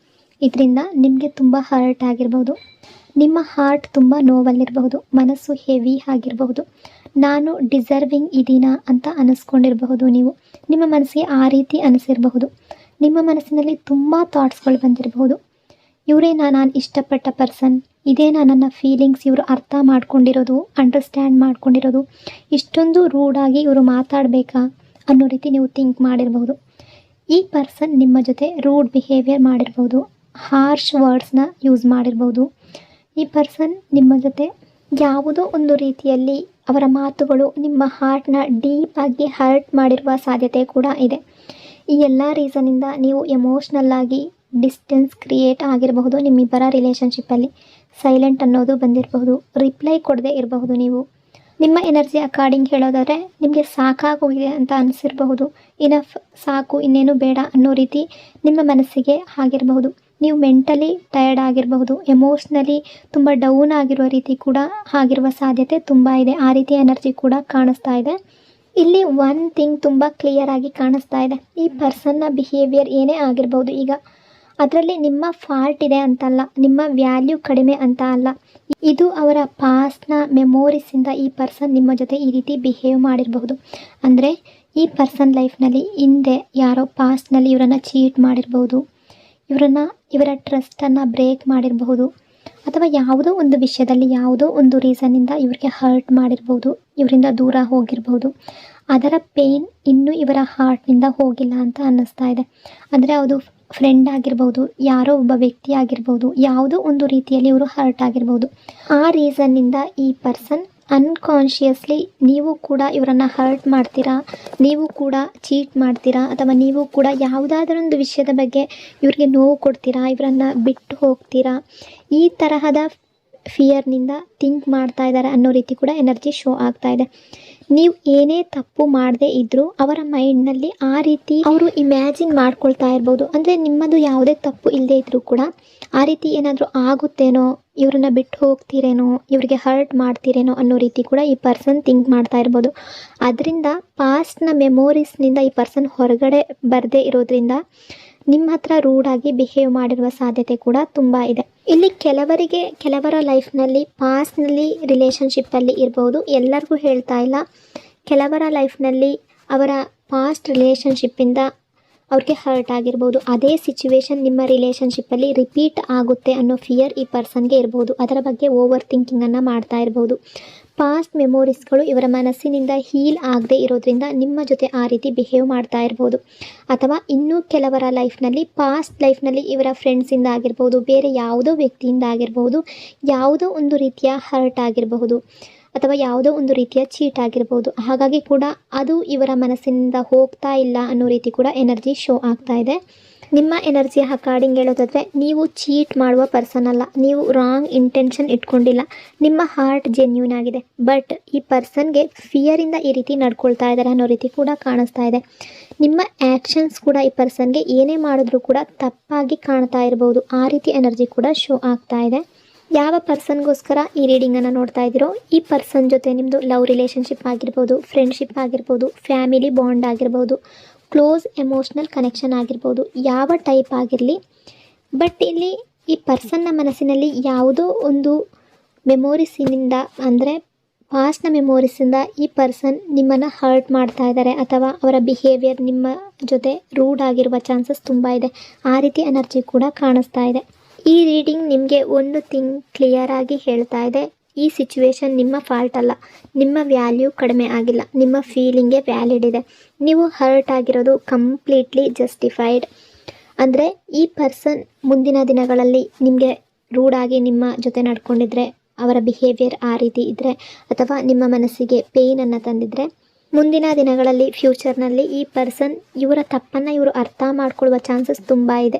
ಇದರಿಂದ ನಿಮಗೆ ತುಂಬ ಹರ್ಟ್ ಆಗಿರಬಹುದು. ನಿಮ್ಮ ಹಾರ್ಟ್ ತುಂಬ ನೋವಲ್ಲಿರಬಹುದು, ಮನಸ್ಸು ಹೆವಿ ಆಗಿರಬಹುದು. ನಾನು ಡಿಸರ್ವಿಂಗ್ ಇದೀನಾ ಅಂತ ಅನ್ನಿಸ್ಕೊಂಡಿರಬಹುದು. ನಿಮ್ಮ ಮನಸ್ಸಿಗೆ ಆ ರೀತಿ ಅನಿಸಿರಬಹುದು. ನಿಮ್ಮ ಮನಸ್ಸಿನಲ್ಲಿ ತುಂಬ ಥಾಟ್ಸ್ಗಳು ಬಂದಿರಬಹುದು. ಇವರೇ ನಾನು ಇಷ್ಟಪಟ್ಟ ಪರ್ಸನ್, ಇದೇನಾ ನನ್ನ ಫೀಲಿಂಗ್ಸ್ ಇವರು ಅರ್ಥ ಮಾಡ್ಕೊಂಡಿರೋದು, ಅಂಡರ್ಸ್ಟ್ಯಾಂಡ್ ಮಾಡ್ಕೊಂಡಿರೋದು, ಇಷ್ಟೊಂದು ರೂಡಾಗಿ ಇವರು ಮಾತಾಡಬೇಕಾ ಅನ್ನೋ ರೀತಿ ನೀವು ಥಿಂಕ್ ಮಾಡಿರ್ಬೋದು. ಈ ಪರ್ಸನ್ ನಿಮ್ಮ ಜೊತೆ ರೂಡ್ ಬಿಹೇವಿಯರ್ ಮಾಡಿರ್ಬೋದು, ಹಾರ್ಶ್ ವರ್ಡ್ಸ್ನ ಯೂಸ್ ಮಾಡಿರ್ಬೋದು. ಈ ಪರ್ಸನ್ ನಿಮ್ಮ ಜೊತೆ ಯಾವುದೋ ಒಂದು ರೀತಿಯಲ್ಲಿ ಅವರ ಮಾತುಗಳು ನಿಮ್ಮ ಹಾರ್ಟ್ನ ಡೀಪಾಗಿ ಹರ್ಟ್ ಮಾಡಿರುವ ಸಾಧ್ಯತೆ ಕೂಡ ಇದೆ. ಈ ಎಲ್ಲ ರೀಸನ್ನಿಂದ ನೀವು ಎಮೋಷ್ನಲ್ಲಾಗಿ ಡಿಸ್ಟೆನ್ಸ್ ಕ್ರಿಯೇಟ್ ಆಗಿರಬಹುದು. ನಿಮ್ಮಿಬ್ಬರ ರಿಲೇಷನ್ಶಿಪ್ಪಲ್ಲಿ ಸೈಲೆಂಟ್ ಅನ್ನೋದು ಬಂದಿರಬಹುದು, ರಿಪ್ಲೈ ಕೊಡದೆ ಇರಬಹುದು. ನೀವು ನಿಮ್ಮ ಎನರ್ಜಿ ಅಕಾರ್ಡಿಂಗ್ ಹೇಳೋದಾದರೆ ನಿಮಗೆ ಸಾಕಾಗೋಗಿದೆ ಅಂತ ಅನಿಸಿರಬಹುದು. ಇನಫ್, ಸಾಕು, ಇನ್ನೇನು ಬೇಡ ಅನ್ನೋ ರೀತಿ ನಿಮ್ಮ ಮನಸ್ಸಿಗೆ ಆಗಿರಬಹುದು. ನೀವು ಮೆಂಟಲಿ ಟಯರ್ಡ್ ಆಗಿರಬಹುದು, ಎಮೋಷ್ನಲಿ ತುಂಬ ಡೌನ್ ಆಗಿರೋ ರೀತಿ ಕೂಡ ಆಗಿರುವ ಸಾಧ್ಯತೆ ತುಂಬ ಇದೆ. ಆ ರೀತಿ ಎನರ್ಜಿ ಕೂಡ ಕಾಣಿಸ್ತಾ ಇದೆ. ಇಲ್ಲಿ ಒನ್ ಥಿಂಗ್ ತುಂಬ ಕ್ಲಿಯರ್ ಆಗಿ ಕಾಣಿಸ್ತಾ ಇದೆ. ಈ ಪರ್ಸನ್ನ ಬಿಹೇವಿಯರ್ ಏನೇ ಆಗಿರ್ಬೋದು, ಈಗ ಅದರಲ್ಲಿ ನಿಮ್ಮ ಫಾಲ್ಟ್ ಇದೆ ಅಂತಲ್ಲ, ನಿಮ್ಮ ವ್ಯಾಲ್ಯೂ ಕಡಿಮೆ ಅಂತ ಅಲ್ಲ. ಇದು ಅವರ ಪಾಸ್ಟ್ನ ಮೆಮೊರೀಸಿಂದ ಈ ಪರ್ಸನ್ ನಿಮ್ಮ ಜೊತೆ ಈ ರೀತಿ ಬಿಹೇವ್ ಮಾಡಿರಬಹುದು. ಅಂದರೆ ಈ ಪರ್ಸನ್ ಲೈಫ್ನಲ್ಲಿ ಹಿಂದೆ ಯಾರೋ ಪಾಸ್ಟ್ನಲ್ಲಿ ಇವರನ್ನು ಚೀಟ್ ಮಾಡಿರ್ಬೋದು, ಇವರ ಟ್ರಸ್ಟನ್ನು ಬ್ರೇಕ್ ಮಾಡಿರಬಹುದು, ಅಥವಾ ಯಾವುದೋ ಒಂದು ವಿಷಯದಲ್ಲಿ ಯಾವುದೋ ಒಂದು ರೀಸನ್ನಿಂದ ಇವರಿಗೆ ಹರ್ಟ್ ಮಾಡಿರ್ಬೋದು, ಇವರಿಂದ ದೂರ ಹೋಗಿರ್ಬೋದು. ಅದರ ಪೇಯ್ನ್ ಇನ್ನೂ ಇವರ ಹಾರ್ಟ್ನಿಂದ ಹೋಗಿಲ್ಲ ಅಂತ ಅನ್ನಿಸ್ತಾ ಇದೆ. ಅಂದರೆ ಅದು ಫ್ರೆಂಡ್ ಆಗಿರ್ಬೋದು, ಯಾರೋ ಒಬ್ಬ ವ್ಯಕ್ತಿ ಆಗಿರ್ಬೋದು, ಯಾವುದೋ ಒಂದು ರೀತಿಯಲ್ಲಿ ಇವರು ಹರ್ಟ್ ಆಗಿರ್ಬೋದು. ಆ ರೀಸನ್ನಿಂದ ಈ ಪರ್ಸನ್ ಅನ್ಕಾನ್ಷಿಯಸ್ಲಿ ನೀವು ಕೂಡ ಇವರನ್ನು ಹರ್ಟ್ ಮಾಡ್ತೀರಾ, ನೀವು ಕೂಡ ಚೀಟ್ ಮಾಡ್ತೀರಾ, ಅಥವಾ ನೀವು ಕೂಡ ಯಾವುದಾದ್ರೊಂದು ವಿಷಯದ ಬಗ್ಗೆ ಇವ್ರಿಗೆ ನೋವು ಕೊಡ್ತೀರಾ, ಇವರನ್ನು ಬಿಟ್ಟು ಹೋಗ್ತೀರಾ, ಈ ತರಹದ ಫಿಯರ್ನಿಂದ ಥಿಂಕ್ ಮಾಡ್ತಾ ಇದ್ದಾರೆ ಅನ್ನೋ ರೀತಿ ಕೂಡ ಎನರ್ಜಿ ಶೋ ಆಗ್ತಾ ಇದೆ. ನೀವು ಏನೇ ತಪ್ಪು ಮಾಡದೇ ಇದ್ದರೂ ಅವರ ಮೈಂಡ್ನಲ್ಲಿ ಆ ರೀತಿ ಅವರು ಇಮ್ಯಾಜಿನ್ ಮಾಡ್ಕೊಳ್ತಾ ಇರ್ಬೋದು. ಅಂದರೆ ನಿಮ್ಮದು ಯಾವುದೇ ತಪ್ಪು ಇಲ್ಲದೇ ಇದ್ದರೂ ಕೂಡ ಆ ರೀತಿ ಏನಾದರೂ ಆಗುತ್ತೇನೋ, ಇವ್ರನ್ನ ಬಿಟ್ಟು ಹೋಗ್ತೀರೇನೋ, ಇವರಿಗೆ ಹರ್ಟ್ ಮಾಡ್ತೀರೇನೋ ಅನ್ನೋ ರೀತಿ ಕೂಡ ಈ ಪರ್ಸನ್ ಥಿಂಕ್ ಮಾಡ್ತಾ ಇರ್ಬೋದು. ಅದರಿಂದ ಪಾಸ್ಟ್ನ ಮೆಮೊರೀಸ್ನಿಂದ ಈ ಪರ್ಸನ್ ಹೊರಗಡೆ ಬರದೇ ಇರೋದ್ರಿಂದ ನಿಮ್ಮ ಹತ್ರ ರೂಡಾಗಿ ಬಿಹೇವ್ ಮಾಡಿರುವ ಸಾಧ್ಯತೆ ಕೂಡ ತುಂಬ ಇದೆ. ಇಲ್ಲಿ ಕೆಲವರ ಲೈಫ್ನಲ್ಲಿ ಪಾಸ್ಟ್ನಲ್ಲಿ ರಿಲೇಷನ್ಶಿಪ್ಪಲ್ಲಿ ಇರ್ಬೋದು, ಎಲ್ಲರಿಗೂ ಹೇಳ್ತಾ ಇಲ್ಲ. ಕೆಲವರ ಲೈಫ್ನಲ್ಲಿ ಅವರ ಪಾಸ್ಟ್ ರಿಲೇಷನ್ಶಿಪ್ಪಿಂದ ಅವ್ರಿಗೆ ಹರ್ಟ್ ಆಗಿರ್ಬೋದು. ಅದೇ ಸಿಚುವೇಶನ್ ನಿಮ್ಮ ರಿಲೇಷನ್ಶಿಪ್ಪಲ್ಲಿ ರಿಪೀಟ್ ಆಗುತ್ತೆ ಅನ್ನೋ ಫಿಯರ್ ಈ ಪರ್ಸನ್ಗೆ ಇರ್ಬೋದು. ಅದರ ಬಗ್ಗೆ ಓವರ್ ಥಿಂಕಿಂಗನ್ನು ಮಾಡ್ತಾ ಇರ್ಬೋದು. ಪಾಸ್ಟ್ ಮೆಮೊರೀಸ್ಗಳು ಇವರ ಮನಸ್ಸಿನಿಂದ ಹೀಲ್ ಆಗದೆ ಇರೋದ್ರಿಂದ ನಿಮ್ಮ ಜೊತೆ ಆ ರೀತಿ ಬಿಹೇವ್ ಮಾಡ್ತಾ ಇರ್ಬೋದು. ಅಥವಾ ಇನ್ನೂ ಕೆಲವರ ಪಾಸ್ಟ್ ಲೈಫ್ನಲ್ಲಿ ಇವರ ಫ್ರೆಂಡ್ಸಿಂದ ಆಗಿರ್ಬೋದು, ಬೇರೆ ಯಾವುದೋ ವ್ಯಕ್ತಿಯಿಂದ ಆಗಿರ್ಬೋದು, ಯಾವುದೋ ಒಂದು ರೀತಿಯ ಹರ್ಟ್ ಆಗಿರಬಹುದು, ಅಥವಾ ಯಾವುದೋ ಒಂದು ರೀತಿಯ ಚೀಟ್ ಆಗಿರ್ಬೋದು. ಹಾಗಾಗಿ ಕೂಡ ಅದು ಇವರ ಮನಸ್ಸಿನಿಂದ ಹೋಗ್ತಾ ಇಲ್ಲ ಅನ್ನೋ ರೀತಿ ಕೂಡ ಎನರ್ಜಿ ಶೋ ಆಗ್ತಾ ಇದೆ. ನಿಮ್ಮ ಎನರ್ಜಿಯ ಅಕಾರ್ಡಿಂಗ್ ಹೇಳೋದಾದರೆ ನೀವು ಚೀಟ್ ಮಾಡುವ ಪರ್ಸನ್ ಅಲ್ಲ, ನೀವು ರಾಂಗ್ ಇಂಟೆನ್ಷನ್ ಇಟ್ಕೊಂಡಿಲ್ಲ, ನಿಮ್ಮ ಹಾರ್ಟ್ ಜೆನ್ಯೂನ್ ಆಗಿದೆ. ಬಟ್ ಈ ಪರ್ಸನ್ಗೆ ಫಿಯರಿಂದ ಈ ರೀತಿ ನಡ್ಕೊಳ್ತಾ ಇದ್ದಾರೆ ಅನ್ನೋ ರೀತಿ ಕೂಡ ಕಾಣಿಸ್ತಾ ಇದೆ. ನಿಮ್ಮ ಆ್ಯಕ್ಷನ್ಸ್ ಕೂಡ ಈ ಪರ್ಸನ್ಗೆ ಏನೇ ಮಾಡಿದ್ರೂ ಕೂಡ ತಪ್ಪಾಗಿ ಕಾಣ್ತಾ ಇರ್ಬೋದು. ಆ ರೀತಿ ಎನರ್ಜಿ ಕೂಡ ಶೋ ಆಗ್ತಾ ಇದೆ. ಯಾವ ಪರ್ಸನ್ಗೋಸ್ಕರ ಈ ರೀಡಿಂಗನ್ನು ನೋಡ್ತಾ ಇದ್ದೀರೋ, ಈ ಪರ್ಸನ್ ಜೊತೆ ನಿಮ್ಮದು ಲವ್ ರಿಲೇಷನ್ಶಿಪ್ ಆಗಿರ್ಬೋದು, ಫ್ರೆಂಡ್ಶಿಪ್ ಆಗಿರ್ಬೋದು, ಫ್ಯಾಮಿಲಿ ಬಾಂಡ್ ಆಗಿರ್ಬೋದು, ಕ್ಲೋಸ್ ಎಮೋಷ್ನಲ್ ಕನೆಕ್ಷನ್ ಆಗಿರ್ಬೋದು, ಯಾವ ಟೈಪ್ ಆಗಿರಲಿ. ಬಟ್ ಇಲ್ಲಿ ಈ ಪರ್ಸನ್ನ ಮನಸ್ಸಿನಲ್ಲಿ ಯಾವುದೋ ಒಂದು ಮೆಮೊರೀಸಿನಿಂದ, ಅಂದರೆ ಪಾಸ್ಟ್ನ ಮೆಮೊರೀಸಿಂದ ಈ ಪರ್ಸನ್ ನಿಮ್ಮನ್ನು ಹರ್ಟ್ ಮಾಡ್ತಾ ಇದ್ದಾರೆ, ಅಥವಾ ಅವರ ಬಿಹೇವಿಯರ್ ನಿಮ್ಮ ಜೊತೆ ರೂಡ್ ಆಗಿರುವ ಚಾನ್ಸಸ್ ತುಂಬ ಇದೆ. ಆ ರೀತಿ ಎನರ್ಜಿ ಕೂಡ ಕಾಣಿಸ್ತಾ ಇದೆ. ಈ ರೀಡಿಂಗ್ ನಿಮಗೆ ಒಂದು ಥಿಂಗ್ ಕ್ಲಿಯರ್ ಆಗಿ ಹೇಳ್ತಾ ಇದೆ. ಈ ಸಿಚುವೇಶನ್ ನಿಮ್ಮ ಫಾಲ್ಟ್ ಅಲ್ಲ, ನಿಮ್ಮ ವ್ಯಾಲ್ಯೂ ಕಡಿಮೆ ಆಗಿಲ್ಲ, ನಿಮ್ಮ ಫೀಲಿಂಗೇ ವ್ಯಾಲಿಡ್ ಇದೆ. ನೀವು ಹರ್ಟ್ ಆಗಿರೋದು ಕಂಪ್ಲೀಟ್ಲಿ ಜಸ್ಟಿಫೈಡ್. ಅಂದರೆ ಈ ಪರ್ಸನ್ ಮುಂದಿನ ದಿನಗಳಲ್ಲಿ ನಿಮಗೆ ರೂಡಾಗಿ ನಿಮ್ಮ ಜೊತೆ ನಡ್ಕೊಂಡಿದ್ರೆ, ಅವರ ಬಿಹೇವಿಯರ್ ಆ ರೀತಿ ಇದ್ದರೆ, ಅಥವಾ ನಿಮ್ಮ ಮನಸ್ಸಿಗೆ ಪೇಯ್ನನ್ನು ತಂದಿದ್ರೆ, ಮುಂದಿನ ದಿನಗಳಲ್ಲಿ ಫ್ಯೂಚರ್ನಲ್ಲಿ ಈ ಪರ್ಸನ್ ಇವರ ತಪ್ಪನ್ನು ಇವರು ಅರ್ಥ ಮಾಡ್ಕೊಳ್ಳುವ ಚಾನ್ಸಸ್ ತುಂಬ ಇದೆ.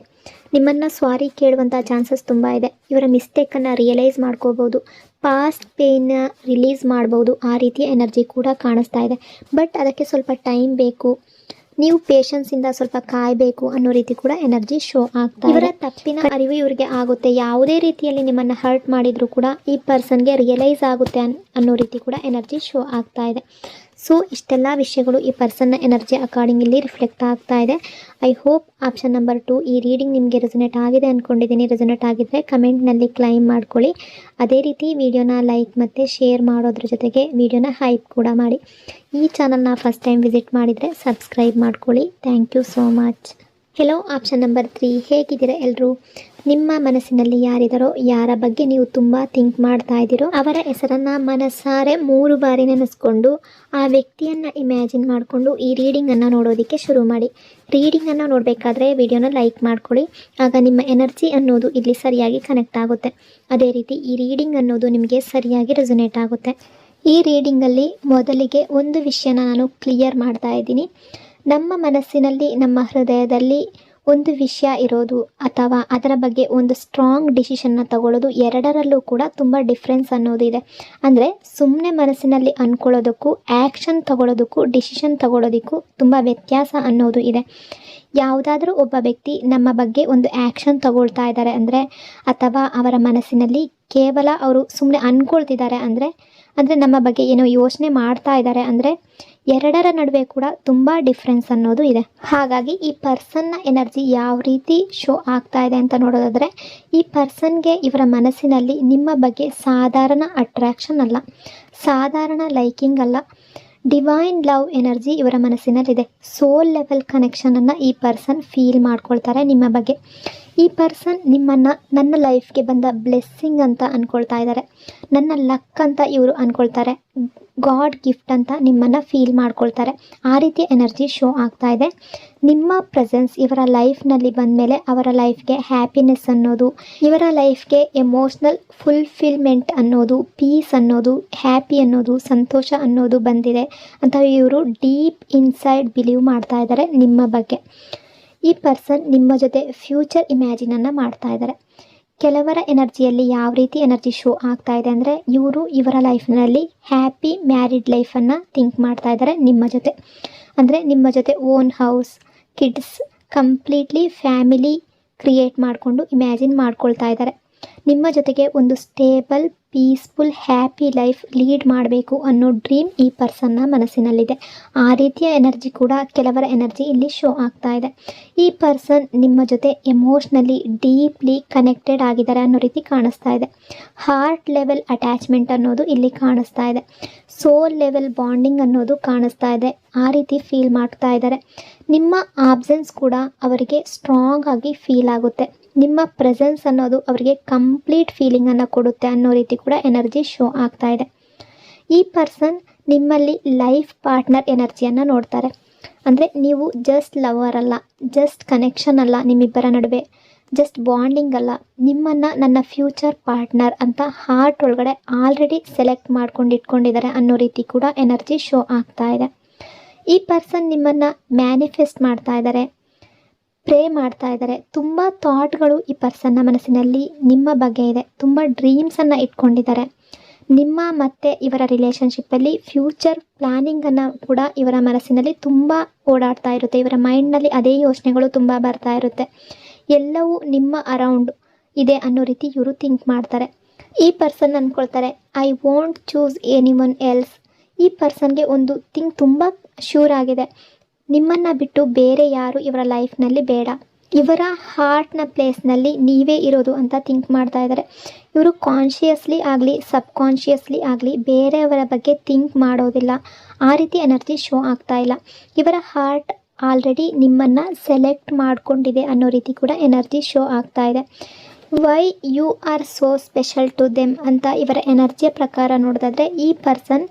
ನಿಮ್ಮನ್ನು ಸಾರಿ ಕೇಳುವಂಥ ಚಾನ್ಸಸ್ ತುಂಬ ಇದೆ. ಇವರ ಮಿಸ್ಟೇಕನ್ನು ರಿಯಲೈಸ್ ಮಾಡ್ಕೋಬೋದು, ಪಾಸ್ಟ್ ಪೇಯ್ನ ರಿಲೀಸ್ ಮಾಡ್ಬೋದು. ಆ ರೀತಿಯ ಎನರ್ಜಿ ಕೂಡ ಕಾಣಿಸ್ತಾ ಇದೆ. ಬಟ್ ಅದಕ್ಕೆ ಸ್ವಲ್ಪ ಟೈಮ್ ಬೇಕು, ನೀವು ಪೇಷನ್ಸಿಂದ ಸ್ವಲ್ಪ ಕಾಯಬೇಕು ಅನ್ನೋ ರೀತಿ ಕೂಡ ಎನರ್ಜಿ ಶೋ ಆಗ್ತಾ ಇದೆ. ಇವರ ತಪ್ಪಿನ ಅರಿವು ಇವರಿಗೆ ಆಗುತ್ತೆ. ಯಾವುದೇ ರೀತಿಯಲ್ಲಿ ನಿಮ್ಮನ್ನು ಹರ್ಟ್ ಮಾಡಿದರೂ ಕೂಡ ಈ ಪರ್ಸನ್ಗೆ ರಿಯಲೈಸ್ ಆಗುತ್ತೆ ಅನ್ನೋ ರೀತಿ ಕೂಡ ಎನರ್ಜಿ ಶೋ ಆಗ್ತಾ ಇದೆ. ಸೊ ಇಷ್ಟೆಲ್ಲ ವಿಷಯಗಳು ಈ ಪರ್ಸನ್ನ ಎನರ್ಜಿ ಅಕಾರ್ಡಿಂಗ್ ಇಲ್ಲಿ ರಿಫ್ಲೆಕ್ಟ್ ಆಗ್ತಾ ಇದೆ. ಐ ಹೋಪ್ ಆಪ್ಷನ್ ನಂಬರ್ 2 ಈ ರೀಡಿಂಗ್ ನಿಮಗೆ ರೆಸೊನೇಟ್ ಆಗಿದೆ ಅಂದ್ಕೊಂಡಿದ್ದೀನಿ. ರೆಸೊನೇಟ್ ಆಗಿದ್ದರೆ ಕಮೆಂಟ್ನಲ್ಲಿ ಕ್ಲೈಮ್ ಮಾಡ್ಕೊಳ್ಳಿ. ಅದೇ ರೀತಿ ವಿಡಿಯೋನ ಲೈಕ್ ಮತ್ತು ಶೇರ್ ಮಾಡೋದ್ರ ಜೊತೆಗೆ ವಿಡಿಯೋನ ಹೈಪ್ ಕೂಡ ಮಾಡಿ. ಈ ಚಾನಲ್ನ ಫಸ್ಟ್ ಟೈಮ್ ವಿಸಿಟ್ ಮಾಡಿದರೆ ಸಬ್ಸ್ಕ್ರೈಬ್ ಮಾಡ್ಕೊಳ್ಳಿ. Thank you so much. Hello option number 3, ಹೇಗಿದ್ದೀರಾ ಎಲ್ಲರೂ? ನಿಮ್ಮ ಮನಸ್ಸಿನಲ್ಲಿ ಯಾರಿದ್ದಾರೋ, ಯಾರ ಬಗ್ಗೆ ನೀವು ತುಂಬ ಥಿಂಕ್ ಮಾಡ್ತಾ ಇದ್ದೀರೋ ಅವರ ಹೆಸರನ್ನು ಮನಸ್ಸಾರೆ 3 ಬಾರಿ ನೆನೆಸ್ಕೊಂಡು ಆ ವ್ಯಕ್ತಿಯನ್ನು ಇಮ್ಯಾಜಿನ್ ಮಾಡಿಕೊಂಡು ಈ ರೀಡಿಂಗನ್ನು ನೋಡೋದಕ್ಕೆ ಶುರು ಮಾಡಿ. ರೀಡಿಂಗನ್ನು ನೋಡಬೇಕಾದ್ರೆ ವಿಡಿಯೋನ ಲೈಕ್ ಮಾಡ್ಕೊಳ್ಳಿ. ಆಗ ನಿಮ್ಮ ಎನರ್ಜಿ ಅನ್ನೋದು ಇಲ್ಲಿ ಸರಿಯಾಗಿ ಕನೆಕ್ಟ್ ಆಗುತ್ತೆ. ಅದೇ ರೀತಿ ಈ ರೀಡಿಂಗ್ ಅನ್ನೋದು ನಿಮಗೆ ಸರಿಯಾಗಿ ರೆಸೊನೇಟ್ ಆಗುತ್ತೆ. ಈ ರೀಡಿಂಗಲ್ಲಿ ಮೊದಲಿಗೆ ಒಂದು ವಿಷಯನ ನಾನು ಕ್ಲಿಯರ್ ಮಾಡ್ತಾ ಇದ್ದೀನಿ. ನಮ್ಮ ಮನಸ್ಸಿನಲ್ಲಿ, ನಮ್ಮ ಹೃದಯದಲ್ಲಿ ಒಂದು ವಿಷಯ ಇರೋದು ಅಥವಾ ಅದರ ಬಗ್ಗೆ ಒಂದು ಸ್ಟ್ರಾಂಗ್ ಡಿಸಿಷನ್ನ ತಗೊಳ್ಳೋದು, ಎರಡರಲ್ಲೂ ಕೂಡ ತುಂಬ ಡಿಫ್ರೆನ್ಸ್ ಅನ್ನೋದು ಇದೆ. ಅಂದರೆ ಸುಮ್ಮನೆ ಮನಸ್ಸಿನಲ್ಲಿ ಅಂದ್ಕೊಳ್ಳೋದಕ್ಕೂ ಆ್ಯಕ್ಷನ್ ತಗೊಳ್ಳೋದಕ್ಕೂ ಡಿಸಿಷನ್ ತಗೊಳ್ಳೋದಕ್ಕೂ ತುಂಬ ವ್ಯತ್ಯಾಸ ಅನ್ನೋದು ಇದೆ. ಯಾವುದಾದ್ರೂ ಒಬ್ಬ ವ್ಯಕ್ತಿ ನಮ್ಮ ಬಗ್ಗೆ ಒಂದು ಆ್ಯಕ್ಷನ್ ತಗೊಳ್ತಾ ಇದ್ದಾರೆ ಅಂದರೆ, ಅಥವಾ ಅವರ ಮನಸ್ಸಿನಲ್ಲಿ ಕೇವಲ ಅವರು ಸುಮ್ಮನೆ ಅಂದ್ಕೊಳ್ತಿದ್ದಾರೆ ಅಂದರೆ ನಮ್ಮ ಬಗ್ಗೆ ಏನೋ ಯೋಚನೆ ಮಾಡ್ತಾ ಇದ್ದಾರೆ ಅಂದರೆ, ಎರಡರ ನಡುವೆ ಕೂಡ ತುಂಬ ಡಿಫ್ರೆನ್ಸ್ ಅನ್ನೋದು ಇದೆ. ಹಾಗಾಗಿ ಈ ಪರ್ಸನ್ನ ಎನರ್ಜಿ ಯಾವ ರೀತಿ ಶೋ ಆಗ್ತಾ ಇದೆ ಅಂತ ನೋಡೋದಾದರೆ, ಈ ಪರ್ಸನ್ಗೆ ಇವರ ಮನಸ್ಸಿನಲ್ಲಿ ನಿಮ್ಮ ಬಗ್ಗೆ ಸಾಧಾರಣ ಅಟ್ರ್ಯಾಕ್ಷನ್ ಅಲ್ಲ, ಸಾಧಾರಣ ಲೈಕಿಂಗ್ ಅಲ್ಲ, ಡಿವೈನ್ ಲವ್ ಎನರ್ಜಿ ಇವರ ಮನಸ್ಸಿನಲ್ಲಿದೆ. ಸೋಲ್ ಲೆವೆಲ್ ಕನೆಕ್ಷನನ್ನು ಈ ಪರ್ಸನ್ ಫೀಲ್ ಮಾಡ್ಕೊಳ್ತಾರೆ ನಿಮ್ಮ ಬಗ್ಗೆ. ಈ ಪರ್ಸನ್ ನಿಮ್ಮನ್ನು ನನ್ನ ಲೈಫ್ಗೆ ಬಂದ ಬ್ಲೆಸ್ಸಿಂಗ್ ಅಂತ ಅಂದ್ಕೊಳ್ತಾ ಇದ್ದಾರೆ, ನನ್ನ ಲಕ್ ಅಂತ ಇವರು ಅಂದ್ಕೊಳ್ತಾರೆ, ಗಾಡ್ ಗಿಫ್ಟ್ ಅಂತ ನಿಮ್ಮನ್ನು ಫೀಲ್ ಮಾಡ್ಕೊಳ್ತಾರೆ. ಆ ರೀತಿಯ ಎನರ್ಜಿ ಶೋ ಆಗ್ತಾ ಇದೆ. ನಿಮ್ಮ ಪ್ರೆಸೆನ್ಸ್ ಇವರ ಲೈಫ್ನಲ್ಲಿ ಬಂದಮೇಲೆ ಅವರ ಲೈಫ್ಗೆ ಹ್ಯಾಪಿನೆಸ್ ಅನ್ನೋದು, ಇವರ ಲೈಫ್ಗೆ ಎಮೋಷ್ನಲ್ ಫುಲ್ಫಿಲ್ಮೆಂಟ್ ಅನ್ನೋದು, ಪೀಸ್ ಅನ್ನೋದು, ಹ್ಯಾಪಿ ಅನ್ನೋದು, ಸಂತೋಷ ಅನ್ನೋದು ಬಂದಿದೆ ಅಂತ ಇವರು ಡೀಪ್ ಇನ್ಸೈಡ್ ಬಿಲೀವ್ ಮಾಡ್ತಾ ಇದ್ದಾರೆ ನಿಮ್ಮ ಬಗ್ಗೆ. ಈ ಪರ್ಸನ್ ನಿಮ್ಮ ಜೊತೆ ಫ್ಯೂಚರ್ ಇಮ್ಯಾಜಿನನ್ನು ಮಾಡ್ತಾ ಇದ್ದಾರೆ. ಕೆಲವರ ಎನರ್ಜಿಯಲ್ಲಿ ಯಾವ ರೀತಿ ಎನರ್ಜಿ ಶೋ ಆಗ್ತಾ ಇದೆ ಅಂದರೆ, ಇವರು ಇವರ ಲೈಫ್ನಲ್ಲಿ ಹ್ಯಾಪಿ ಮ್ಯಾರಿಡ್ ಲೈಫನ್ನು ಥಿಂಕ್ ಮಾಡ್ತಾ ಇದ್ದಾರೆ ನಿಮ್ಮ ಜೊತೆ. ಅಂದರೆ ನಿಮ್ಮ ಜೊತೆ own house, kids, completely family create ಮಾಡಿಕೊಂಡು ಇಮ್ಯಾಜಿನ್ ಮಾಡ್ಕೊಳ್ತಾ ಇದ್ದಾರೆ. ನಿಮ್ಮ ಜೊತೆಗೆ ಒಂದು stable, peaceful, happy life lead ಮಾಡಬೇಕು ಅನ್ನೋ ಡ್ರೀಮ್ ಈ ಪರ್ಸನ್ನ ಮನಸ್ಸಿನಲ್ಲಿದೆ. ಆ ರೀತಿಯ ಎನರ್ಜಿ ಕೂಡ ಕೆಲವರ ಎನರ್ಜಿ ಇಲ್ಲಿ ಶೋ ಆಗ್ತಾ ಇದೆ. ಈ ಪರ್ಸನ್ ನಿಮ್ಮ ಜೊತೆ ಎಮೋಷ್ನಲಿ ಡೀಪ್ಲಿ ಕನೆಕ್ಟೆಡ್ ಆಗಿದ್ದಾರೆ ಅನ್ನೋ ರೀತಿ ಕಾಣಿಸ್ತಾ ಇದೆ. ಹಾರ್ಟ್ ಲೆವೆಲ್ ಅಟ್ಯಾಚ್ಮೆಂಟ್ ಅನ್ನೋದು ಇಲ್ಲಿ ಕಾಣಿಸ್ತಾ ಇದೆ. ಸೋಲ್ ಲೆವೆಲ್ ಬಾಂಡಿಂಗ್ ಅನ್ನೋದು ಕಾಣಿಸ್ತಾ ಇದೆ. ಆ ರೀತಿ ಫೀಲ್ ಮಾಡ್ತಾ ಇದ್ದಾರೆ. ನಿಮ್ಮ ಆಬ್ಸೆನ್ಸ್ ಕೂಡ ಅವರಿಗೆ ಸ್ಟ್ರಾಂಗ್ ಆಗಿ ಫೀಲ್ ಆಗುತ್ತೆ. ನಿಮ್ಮ ಪ್ರೆಸೆನ್ಸ್ ಅನ್ನೋದು ಅವರಿಗೆ ಕಂಪ್ಲೀಟ್ ಫೀಲಿಂಗನ್ನು ಕೊಡುತ್ತೆ ಅನ್ನೋ ರೀತಿ ಕೂಡ ಎನರ್ಜಿ ಶೋ ಆಗ್ತಾ ಇದೆ. ಈ ಪರ್ಸನ್ ನಿಮ್ಮಲ್ಲಿ ಲೈಫ್ ಪಾರ್ಟ್ನರ್ ಎನರ್ಜಿಯನ್ನು ನೋಡ್ತಾರೆ. ಅಂದರೆ ನೀವು ಜಸ್ಟ್ ಲವರ್ ಅಲ್ಲ, ಜಸ್ಟ್ ಕನೆಕ್ಷನ್ ಅಲ್ಲ, ನಿಮ್ಮಿಬ್ಬರ ನಡುವೆ ಜಸ್ಟ್ ಬಾಂಡಿಂಗ್ ಅಲ್ಲ, ನಿಮ್ಮನ್ನು ನನ್ನ ಫ್ಯೂಚರ್ ಪಾರ್ಟ್ನರ್ ಅಂತ ಹಾರ್ಟ್ ಒಳಗಡೆ ಆಲ್ರೆಡಿ ಸೆಲೆಕ್ಟ್ ಮಾಡ್ಕೊಂಡು ಇಟ್ಕೊಂಡಿದ್ದಾರೆ ಅನ್ನೋ ರೀತಿ ಕೂಡ ಎನರ್ಜಿ ಶೋ ಆಗ್ತಾ ಇದೆ. ಈ ಪರ್ಸನ್ ನಿಮ್ಮನ್ನು ಮ್ಯಾನಿಫೆಸ್ಟ್ ಮಾಡ್ತಾ ಇದ್ದಾರೆ, ಪ್ರೇ ಮಾಡ್ತಾ ಇದ್ದಾರೆ. ತುಂಬ ಥಾಟ್ಗಳು ಈ ಪರ್ಸನ್ನ ಮನಸ್ಸಿನಲ್ಲಿ ನಿಮ್ಮ ಬಗ್ಗೆ ಇದೆ. ತುಂಬ ಡ್ರೀಮ್ಸನ್ನು ಇಟ್ಕೊಂಡಿದ್ದಾರೆ. ನಿಮ್ಮ ಮತ್ತು ಇವರ ರಿಲೇಷನ್ಶಿಪ್ಪಲ್ಲಿ ಫ್ಯೂಚರ್ ಪ್ಲ್ಯಾನಿಂಗನ್ನು ಕೂಡ ಇವರ ಮನಸ್ಸಿನಲ್ಲಿ ತುಂಬ ಓಡಾಡ್ತಾ ಇರುತ್ತೆ. ಇವರ ಮೈಂಡ್ನಲ್ಲಿ ಅದೇ ಯೋಚನೆಗಳು ತುಂಬ ಬರ್ತಾ ಇರುತ್ತೆ. ಎಲ್ಲವೂ ನಿಮ್ಮ ಅರೌಂಡ್ ಇದೆ ಅನ್ನೋ ರೀತಿ ಇವರು ಥಿಂಕ್ ಮಾಡ್ತಾರೆ. ಈ ಪರ್ಸನ್ ಅಂದ್ಕೊಳ್ತಾರೆ, I want choose anyone else. ಈ ಪರ್ಸನ್ಗೆ ಒಂದು ಥಿಂಗ್ ತುಂಬ ಶ್ಯೂರ್ ಆಗಿದೆ, ನಿಮ್ಮನ್ನು ಬಿಟ್ಟು ಬೇರೆ ಯಾರು ಇವರ ಲೈಫ್ನಲ್ಲಿ ಬೇಡ. ಇವರ ಹಾರ್ಟ್ನ ಪ್ಲೇಸ್ನಲ್ಲಿ ನೀವೇ ಇರೋದು ಅಂತ ಥಿಂಕ್ ಮಾಡ್ತಾ ಇದ್ದಾರೆ. ಇವರು ಕಾನ್ಷಿಯಸ್ಲಿ ಆಗಲಿ ಸಬ್ಕಾನ್ಷಿಯಸ್ಲಿ ಆಗಲಿ ಬೇರೆಯವರ ಬಗ್ಗೆ ಥಿಂಕ್ ಮಾಡೋದಿಲ್ಲ. ಆ ರೀತಿ ಎನರ್ಜಿ ಶೋ ಆಗ್ತಾ ಇಲ್ಲ. ಇವರ ಹಾರ್ಟ್ ಆಲ್ರೆಡಿ ನಿಮ್ಮನ್ನು ಸೆಲೆಕ್ಟ್ ಮಾಡಿಕೊಂಡಿದೆ ಅನ್ನೋ ರೀತಿ ಕೂಡ ಎನರ್ಜಿ ಶೋ ಆಗ್ತಾ ಇದೆ. Why you are so special to them ಅಂತ ಇವರ ಎನರ್ಜಿಯ ಪ್ರಕಾರ ನೋಡೋದಾದರೆ, ಈ ಪರ್ಸನ್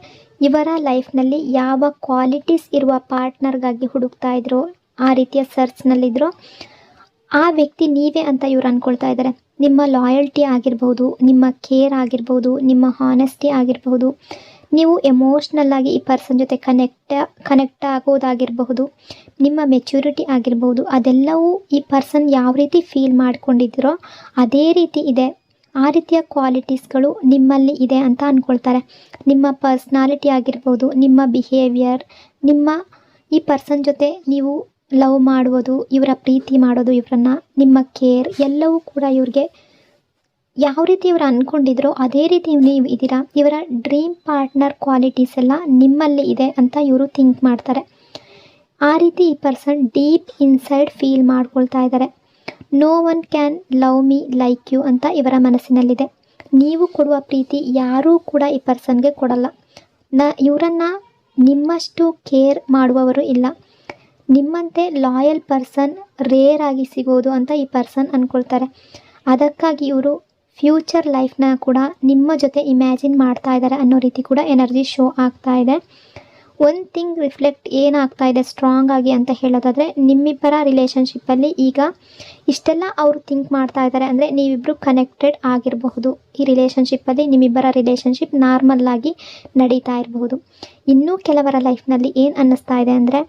ಇವರ ಲೈಫ್ನಲ್ಲಿ ಯಾವ ಕ್ವಾಲಿಟೀಸ್ ಇರುವ ಪಾರ್ಟ್ನರ್ಗಾಗಿ ಹುಡುಕ್ತಾ ಇದ್ರು, ಆ ರೀತಿಯ ಸರ್ಚ್ನಲ್ಲಿದ್ದರು, ಆ ವ್ಯಕ್ತಿ ನೀವೇ ಅಂತ ಇವ್ರು ಅಂದ್ಕೊಳ್ತಾ ಇದ್ದಾರೆ. ನಿಮ್ಮ ಲಾಯಲ್ಟಿ ಆಗಿರ್ಬೋದು, ನಿಮ್ಮ ಕೇರ್ ಆಗಿರ್ಬೋದು, ನಿಮ್ಮ ಹಾನೆಸ್ಟಿ ಆಗಿರ್ಬೋದು, ನೀವು ಎಮೋಷ್ನಲ್ಲಾಗಿ ಈ ಪರ್ಸನ್ ಜೊತೆ ಕನೆಕ್ಟ್ ಆಗೋದಾಗಿರಬಹುದು, ನಿಮ್ಮ ಮೆಚ್ಯೂರಿಟಿ ಆಗಿರ್ಬೋದು, ಅದೆಲ್ಲವೂ ಈ ಪರ್ಸನ್ ಯಾವ ರೀತಿ ಫೀಲ್ ಮಾಡ್ಕೊಂಡಿದ್ದೀರೋ ಅದೇ ರೀತಿ ಇದೆ. ಆ ರೀತಿಯ ಕ್ವಾಲಿಟೀಸ್ಗಳು ನಿಮ್ಮಲ್ಲಿ ಇದೆ ಅಂತ ಅಂದ್ಕೊಳ್ತಾರೆ. ನಿಮ್ಮ ಪರ್ಸ್ನಾಲಿಟಿ ಆಗಿರ್ಬೋದು, ನಿಮ್ಮ ಬಿಹೇವಿಯರ್, ಈ ಪರ್ಸನ್ ಜೊತೆ ನೀವು ಲವ್ ಮಾಡುವುದು, ಇವರ ಪ್ರೀತಿ ಮಾಡೋದು, ಇವರನ್ನು ನಿಮ್ಮ ಕೇರ್ ಎಲ್ಲವೂ ಕೂಡ ಇವ್ರಿಗೆ ಯಾವ ರೀತಿ ಇವರು ಅಂದ್ಕೊಂಡಿದ್ರೋ ಅದೇ ರೀತಿ ನೀವು ಇದ್ದೀರಾ. ಇವರ ಡ್ರೀಮ್ ಪಾರ್ಟ್ನರ್ ಕ್ವಾಲಿಟೀಸ್ ಎಲ್ಲ ನಿಮ್ಮಲ್ಲಿ ಇದೆ ಅಂತ ಇವರು ಥಿಂಕ್ ಮಾಡ್ತಾರೆ. ಆ ರೀತಿ ಈ ಪರ್ಸನ್ ಡೀಪ್ ಇನ್ಸೈಡ್ ಫೀಲ್ ಮಾಡ್ಕೊಳ್ತಾ ಇದ್ದಾರೆ. No one can love me like you ಅಂತ ಇವರ ಮನಸ್ಸಿನಲ್ಲಿದೆ. ನೀವು ಕೊಡುವ ಪ್ರೀತಿ ಯಾರೂ ಕೂಡ ಈ ಪರ್ಸನ್ಗೆ ಕೊಡಲ್ಲ. ಇವರನ್ನು ನಿಮ್ಮಷ್ಟು ಕೇರ್ ಮಾಡುವವರು ಇಲ್ಲ. ನಿಮ್ಮಂತೆ ಲಾಯಲ್ ಪರ್ಸನ್ ರೇರ್ ಆಗಿ ಸಿಗೋದು ಅಂತ ಈ ಪರ್ಸನ್ ಅಂದ್ಕೊಳ್ತಾರೆ. ಅದಕ್ಕಾಗಿ ಇವರು ಫ್ಯೂಚರ್ ಲೈಫ್ನ ಕೂಡ ನಿಮ್ಮ ಜೊತೆ ಇಮ್ಯಾಜಿನ್ ಮಾಡ್ತಾ ಇದ್ದಾರೆ ಅನ್ನೋ ರೀತಿ ಕೂಡ ಎನರ್ಜಿ ಶೋ ಆಗ್ತಾ ಇದೆ. ಒನ್ ಥಿಂಗ್ ರಿಫ್ಲೆಕ್ಟ್ ಏನಾಗ್ತಾ ಇದೆ ಸ್ಟ್ರಾಂಗ್ ಆಗಿ ಅಂತ ಹೇಳೋದಾದರೆ, ನಿಮ್ಮಿಬ್ಬರ ರಿಲೇಷನ್ಶಿಪ್ಪಲ್ಲಿ ಈಗ ಇಷ್ಟೆಲ್ಲ ಅವರು ಥಿಂಕ್ ಮಾಡ್ತಾ ಇದ್ದಾರೆ ಅಂದರೆ ನೀವಿಬ್ಬರು ಕನೆಕ್ಟೆಡ್ ಆಗಿರಬಹುದು. ಈ ರಿಲೇಷನ್ಶಿಪ್ಪಲ್ಲಿ ನಿಮ್ಮಿಬ್ಬರ ರಿಲೇಷನ್ಶಿಪ್ ನಾರ್ಮಲ್ ಆಗಿ ನಡೀತಾ ಇರಬಹುದು. ಇನ್ನೂ ಕೆಲವರ ಲೈಫ್ನಲ್ಲಿ ಏನು ಅನ್ನಿಸ್ತಾ ಇದೆ ಅಂದರೆ,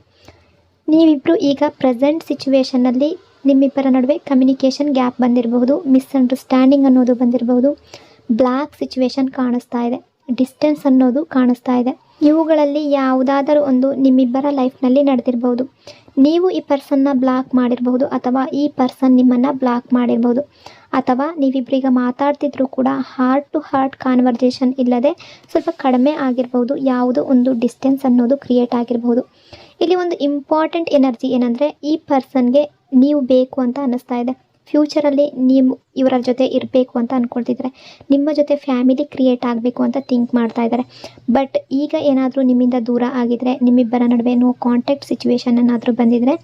ನೀವಿಬ್ಬರು ಈಗ ಪ್ರೆಸೆಂಟ್ ಸಿಚುವೇಷನ್ನಲ್ಲಿ ನಿಮ್ಮಿಬ್ಬರ ನಡುವೆ ಕಮ್ಯುನಿಕೇಷನ್ ಗ್ಯಾಪ್ ಬಂದಿರಬಹುದು, ಮಿಸ್ಅಂಡರ್ಸ್ಟ್ಯಾಂಡಿಂಗ್ ಅನ್ನೋದು ಬಂದಿರಬಹುದು, ಬ್ಲ್ಯಾಕ್ ಸಿಚುವೇಶನ್ ಕಾಣಿಸ್ತಾ ಇದೆ, ಡಿಸ್ಟೆನ್ಸ್ ಅನ್ನೋದು ಕಾಣಿಸ್ತಾ ಇದೆ. ಇವುಗಳಲ್ಲಿ ಯಾವುದಾದರೂ ಒಂದು ನಿಮ್ಮಿಬ್ಬರ ಲೈಫ್ನಲ್ಲಿ ನಡೆದಿರಬಹುದು. ನೀವು ಈ ಪರ್ಸನ್ನ ಬ್ಲಾಕ್ ಮಾಡಿರಬಹುದು ಅಥವಾ ಈ ಪರ್ಸನ್ ನಿಮ್ಮನ್ನು ಬ್ಲಾಕ್ ಮಾಡಿರಬಹುದು. ಅಥವಾ ನೀವಿಬ್ಬರೀಗ ಮಾತಾಡ್ತಿದ್ರು ಕೂಡ ಹಾರ್ಟ್ ಟು ಹಾರ್ಟ್ ಕಾನ್ವರ್ಜೇಷನ್ ಇಲ್ಲದೆ ಸ್ವಲ್ಪ ಕಡಿಮೆ ಆಗಿರ್ಬೋದು, ಯಾವುದೋ ಒಂದು ಡಿಸ್ಟೆನ್ಸ್ ಅನ್ನೋದು ಕ್ರಿಯೇಟ್ ಆಗಿರಬಹುದು. ಇಲ್ಲಿ ಒಂದು ಇಂಪಾರ್ಟೆಂಟ್ ಎನರ್ಜಿ ಏನಂದರೆ, ಈ ಪರ್ಸನ್ಗೆ ನೀವು ಬೇಕು ಅಂತ ಅನ್ನಿಸ್ತಾ ಇದೆ. ಫ್ಯೂಚರಲ್ಲಿ ನೀವು ಇವರ ಜೊತೆ ಇರಬೇಕು ಅಂತ ಅಂದ್ಕೊಳ್ತಿದ್ದಾರೆ. ನಿಮ್ಮ ಜೊತೆ ಫ್ಯಾಮಿಲಿ ಕ್ರಿಯೇಟ್ ಆಗಬೇಕು ಅಂತ ಥಿಂಕ್ ಮಾಡ್ತಾ ಇದ್ದಾರೆ. ಬಟ್ ಈಗ ಏನಾದರೂ ನಿಮ್ಮಿಂದ ದೂರ ಆಗಿದರೆ, ನಿಮ್ಮಿಬ್ಬರ ನಡುವೆ ನೋ ಕಾಂಟ್ಯಾಕ್ಟ್ ಸಿಚುವೇಶನ್ ಏನಾದರೂ ಬಂದಿದ್ದರೆ,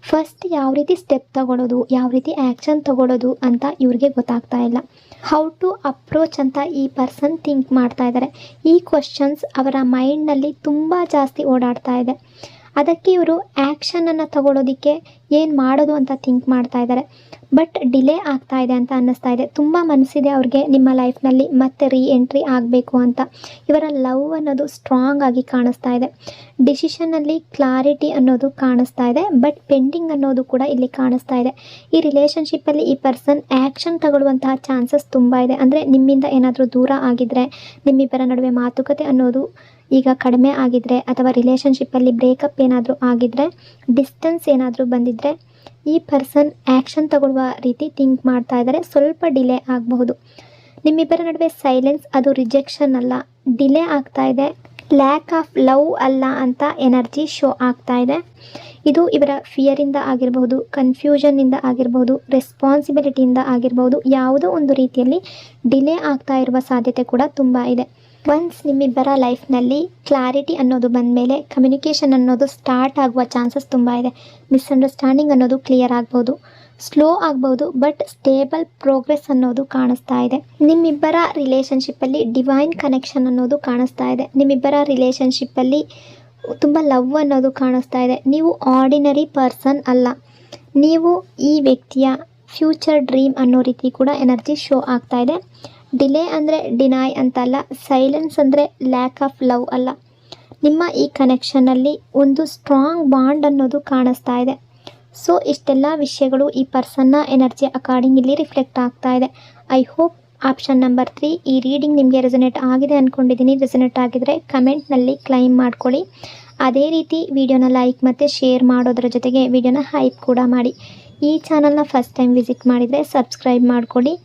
ಫಸ್ಟ್ ಯಾವ ರೀತಿ ಸ್ಟೆಪ್ ತಗೊಳ್ಳೋದು, ಯಾವ ರೀತಿ ಆ್ಯಕ್ಷನ್ ತಗೊಳ್ಳೋದು ಅಂತ ಇವ್ರಿಗೆ ಗೊತ್ತಾಗ್ತಾ ಇಲ್ಲ. ಹೌ ಟು ಅಪ್ರೋಚ್ ಅಂತ ಈ ಪರ್ಸನ್ ಥಿಂಕ್ ಮಾಡ್ತಾ ಇದ್ದಾರೆ. ಈ ಕ್ವಶನ್ಸ್ ಅವರ ಮೈಂಡ್ನಲ್ಲಿ ತುಂಬ ಜಾಸ್ತಿ ಓಡಾಡ್ತಾ ಇದೆ. ಅದಕ್ಕೆ ಇವರು ಆ್ಯಕ್ಷನನ್ನು ತಗೊಳ್ಳೋದಕ್ಕೆ ಏನು ಮಾಡೋದು ಅಂತ ಥಿಂಕ್ ಮಾಡ್ತಾ ಇದ್ದಾರೆ. ಬಟ್ ಡಿಲೇ ಆಗ್ತಾ ಇದೆ ಅಂತ ಅನ್ನಿಸ್ತಾ ಇದೆ. ತುಂಬ ಮನಸ್ಸಿದೆ ಅವ್ರಿಗೆ ನಿಮ್ಮ ಲೈಫ್ನಲ್ಲಿ ಮತ್ತೆ ಎಂಟ್ರಿ ಆಗಬೇಕು ಅಂತ. ಇವರ ಲವ್ ಅನ್ನೋದು ಸ್ಟ್ರಾಂಗ್ ಆಗಿ ಕಾಣಿಸ್ತಾ ಇದೆ. ಡಿಸಿಷನ್ನಲ್ಲಿ ಕ್ಲಾರಿಟಿ ಅನ್ನೋದು ಕಾಣಿಸ್ತಾ ಇದೆ. ಬಟ್ ಪೆಂಡಿಂಗ್ ಅನ್ನೋದು ಕೂಡ ಇಲ್ಲಿ ಕಾಣಿಸ್ತಾ ಇದೆ. ಈ ರಿಲೇಷನ್ಶಿಪ್ಪಲ್ಲಿ ಈ ಪರ್ಸನ್ ಆ್ಯಕ್ಷನ್ ತಗೊಳ್ಳುವಂತಹ ಚಾನ್ಸಸ್ ತುಂಬ ಇದೆ. ಅಂದರೆ ನಿಮ್ಮಿಂದ ಏನಾದರೂ ದೂರ ಆಗಿದ್ದರೆ, ನಿಮ್ಮಿಬ್ಬರ ನಡುವೆ ಮಾತುಕತೆ ಅನ್ನೋದು ಈಗ ಕಡಿಮೆ ಆಗಿದ್ದರೆ, ಅಥವಾ ರಿಲೇಷನ್ಶಿಪ್ಪಲ್ಲಿ ಬ್ರೇಕಪ್ ಏನಾದರೂ ಆಗಿದ್ದರೆ, ಡಿಸ್ಟೆನ್ಸ್ ಏನಾದರೂ ಬಂದಿದ್ದರೆ, ಈ ಪರ್ಸನ್ ಆ್ಯಕ್ಷನ್ ತಗೊಳ್ಳುವ ರೀತಿ ಥಿಂಕ್ ಮಾಡ್ತಾ ಇದ್ದಾರೆ. ಸ್ವಲ್ಪ ಡಿಲೇ ಆಗಬಹುದು. ನಿಮ್ಮಿಬ್ಬರ ನಡುವೆ ಸೈಲೆನ್ಸ್ ಅದು ರಿಜೆಕ್ಷನ್ ಅಲ್ಲ, ಡಿಲೇ ಆಗ್ತಾ ಇದೆ, ಲ್ಯಾಕ್ ಆಫ್ ಲವ್ ಅಲ್ಲ ಅಂತ ಎನರ್ಜಿ ಶೋ ಆಗ್ತಾ ಇದೆ. ಇದು ಇವರ ಫಿಯರಿಂದ ಆಗಿರಬಹುದು, ಕನ್ಫ್ಯೂಷನ್ನಿಂದ ಆಗಿರಬಹುದು, ರೆಸ್ಪಾನ್ಸಿಬಿಲಿಟಿಯಿಂದ ಆಗಿರಬಹುದು. ಯಾವುದೋ ಒಂದು ರೀತಿಯಲ್ಲಿ ಡಿಲೇ ಆಗ್ತಾ ಇರುವ ಸಾಧ್ಯತೆ ಕೂಡ ತುಂಬ ಇದೆ. ಒನ್ಸ್ ನಿಮ್ಮಿಬ್ಬರ ಲೈಫ್ನಲ್ಲಿ ಕ್ಲಾರಿಟಿ ಅನ್ನೋದು ಬಂದ ಮೇಲೆ ಕಮ್ಯುನಿಕೇಷನ್ ಅನ್ನೋದು ಸ್ಟಾರ್ಟ್ ಆಗುವ ಚಾನ್ಸಸ್ ತುಂಬ ಇದೆ. ಮಿಸ್ಅಂಡರ್ಸ್ಟ್ಯಾಂಡಿಂಗ್ ಅನ್ನೋದು ಕ್ಲಿಯರ್ ಆಗ್ಬೋದು, ಸ್ಲೋ ಆಗ್ಬೋದು, ಬಟ್ ಸ್ಟೇಬಲ್ ಪ್ರೋಗ್ರೆಸ್ ಅನ್ನೋದು ಕಾಣಿಸ್ತಾ ಇದೆ. ನಿಮ್ಮಿಬ್ಬರ ರಿಲೇಷನ್ಶಿಪ್ಪಲ್ಲಿ ಡಿವೈನ್ ಕನೆಕ್ಷನ್ ಅನ್ನೋದು ಕಾಣಿಸ್ತಾ ಇದೆ. ನಿಮ್ಮಿಬ್ಬರ ರಿಲೇಷನ್ಶಿಪ್ಪಲ್ಲಿ ತುಂಬ ಲವ್ ಅನ್ನೋದು ಕಾಣಿಸ್ತಾ ಇದೆ. ನೀವು ಆರ್ಡಿನರಿ ಪರ್ಸನ್ ಅಲ್ಲ, ನೀವು ಈ ವ್ಯಕ್ತಿಯ ಫ್ಯೂಚರ್ ಡ್ರೀಮ್ ಅನ್ನೋ ರೀತಿ ಕೂಡ ಎನರ್ಜಿ ಶೋ ಆಗ್ತಾ ಇದೆ. ಡಿಲೇ ಅಂದರೆ ಡಿನೈ ಅಂತಲ್ಲ, ಸೈಲೆನ್ಸ್ ಅಂದರೆ ಲ್ಯಾಕ್ ಆಫ್ ಲವ್ ಅಲ್ಲ. ನಿಮ್ಮ ಈ ಕನೆಕ್ಷನ್ನಲ್ಲಿ ಒಂದು ಸ್ಟ್ರಾಂಗ್ ಬಾಂಡ್ ಅನ್ನೋದು ಕಾಣಿಸ್ತಾ ಇದೆ. ಸೊ ಇಷ್ಟೆಲ್ಲ ವಿಷಯಗಳು ಈ ಪರ್ಸನ್ನ ಎನರ್ಜಿ ಅಕಾರ್ಡಿಂಗ್ ಇಲ್ಲಿ ರಿಫ್ಲೆಕ್ಟ್ ಆಗ್ತಾ ಇದೆ. ಐ ಹೋಪ್ ಆಪ್ಷನ್ ನಂಬರ್ 3 ಈ ರೀಡಿಂಗ್ ನಿಮಗೆ ರೆಸೊನೇಟ್ ಆಗಿದೆ ಅಂದ್ಕೊಂಡಿದ್ದೀನಿ. ರೆಸೊನೇಟ್ ಆಗಿದರೆ ಕಮೆಂಟ್ನಲ್ಲಿ ಕ್ಲೈಮ್ ಮಾಡ್ಕೊಳ್ಳಿ. ಅದೇ ರೀತಿ ವಿಡಿಯೋನ ಲೈಕ್ ಮತ್ತು ಶೇರ್ ಮಾಡೋದ್ರ ಜೊತೆಗೆ ವಿಡಿಯೋನ ಹೈಪ್ ಕೂಡ ಮಾಡಿ. ಈ ಚಾನಲ್ನ ಫಸ್ಟ್ ಟೈಮ್ ವಿಸಿಟ್ ಮಾಡಿದರೆ ಸಬ್ಸ್ಕ್ರೈಬ್ ಮಾಡ್ಕೊಳ್ಳಿ.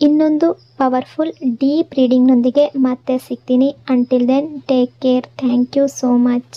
ಇನ್ನೊಂದು ಪವರ್ಫುಲ್ ಡೀಪ್ ರೀಡಿಂಗ್ನೊಂದಿಗೆ ಮತ್ತೆ ಸಿಗ್ತೀನಿ. Until then take care. Thank you so much.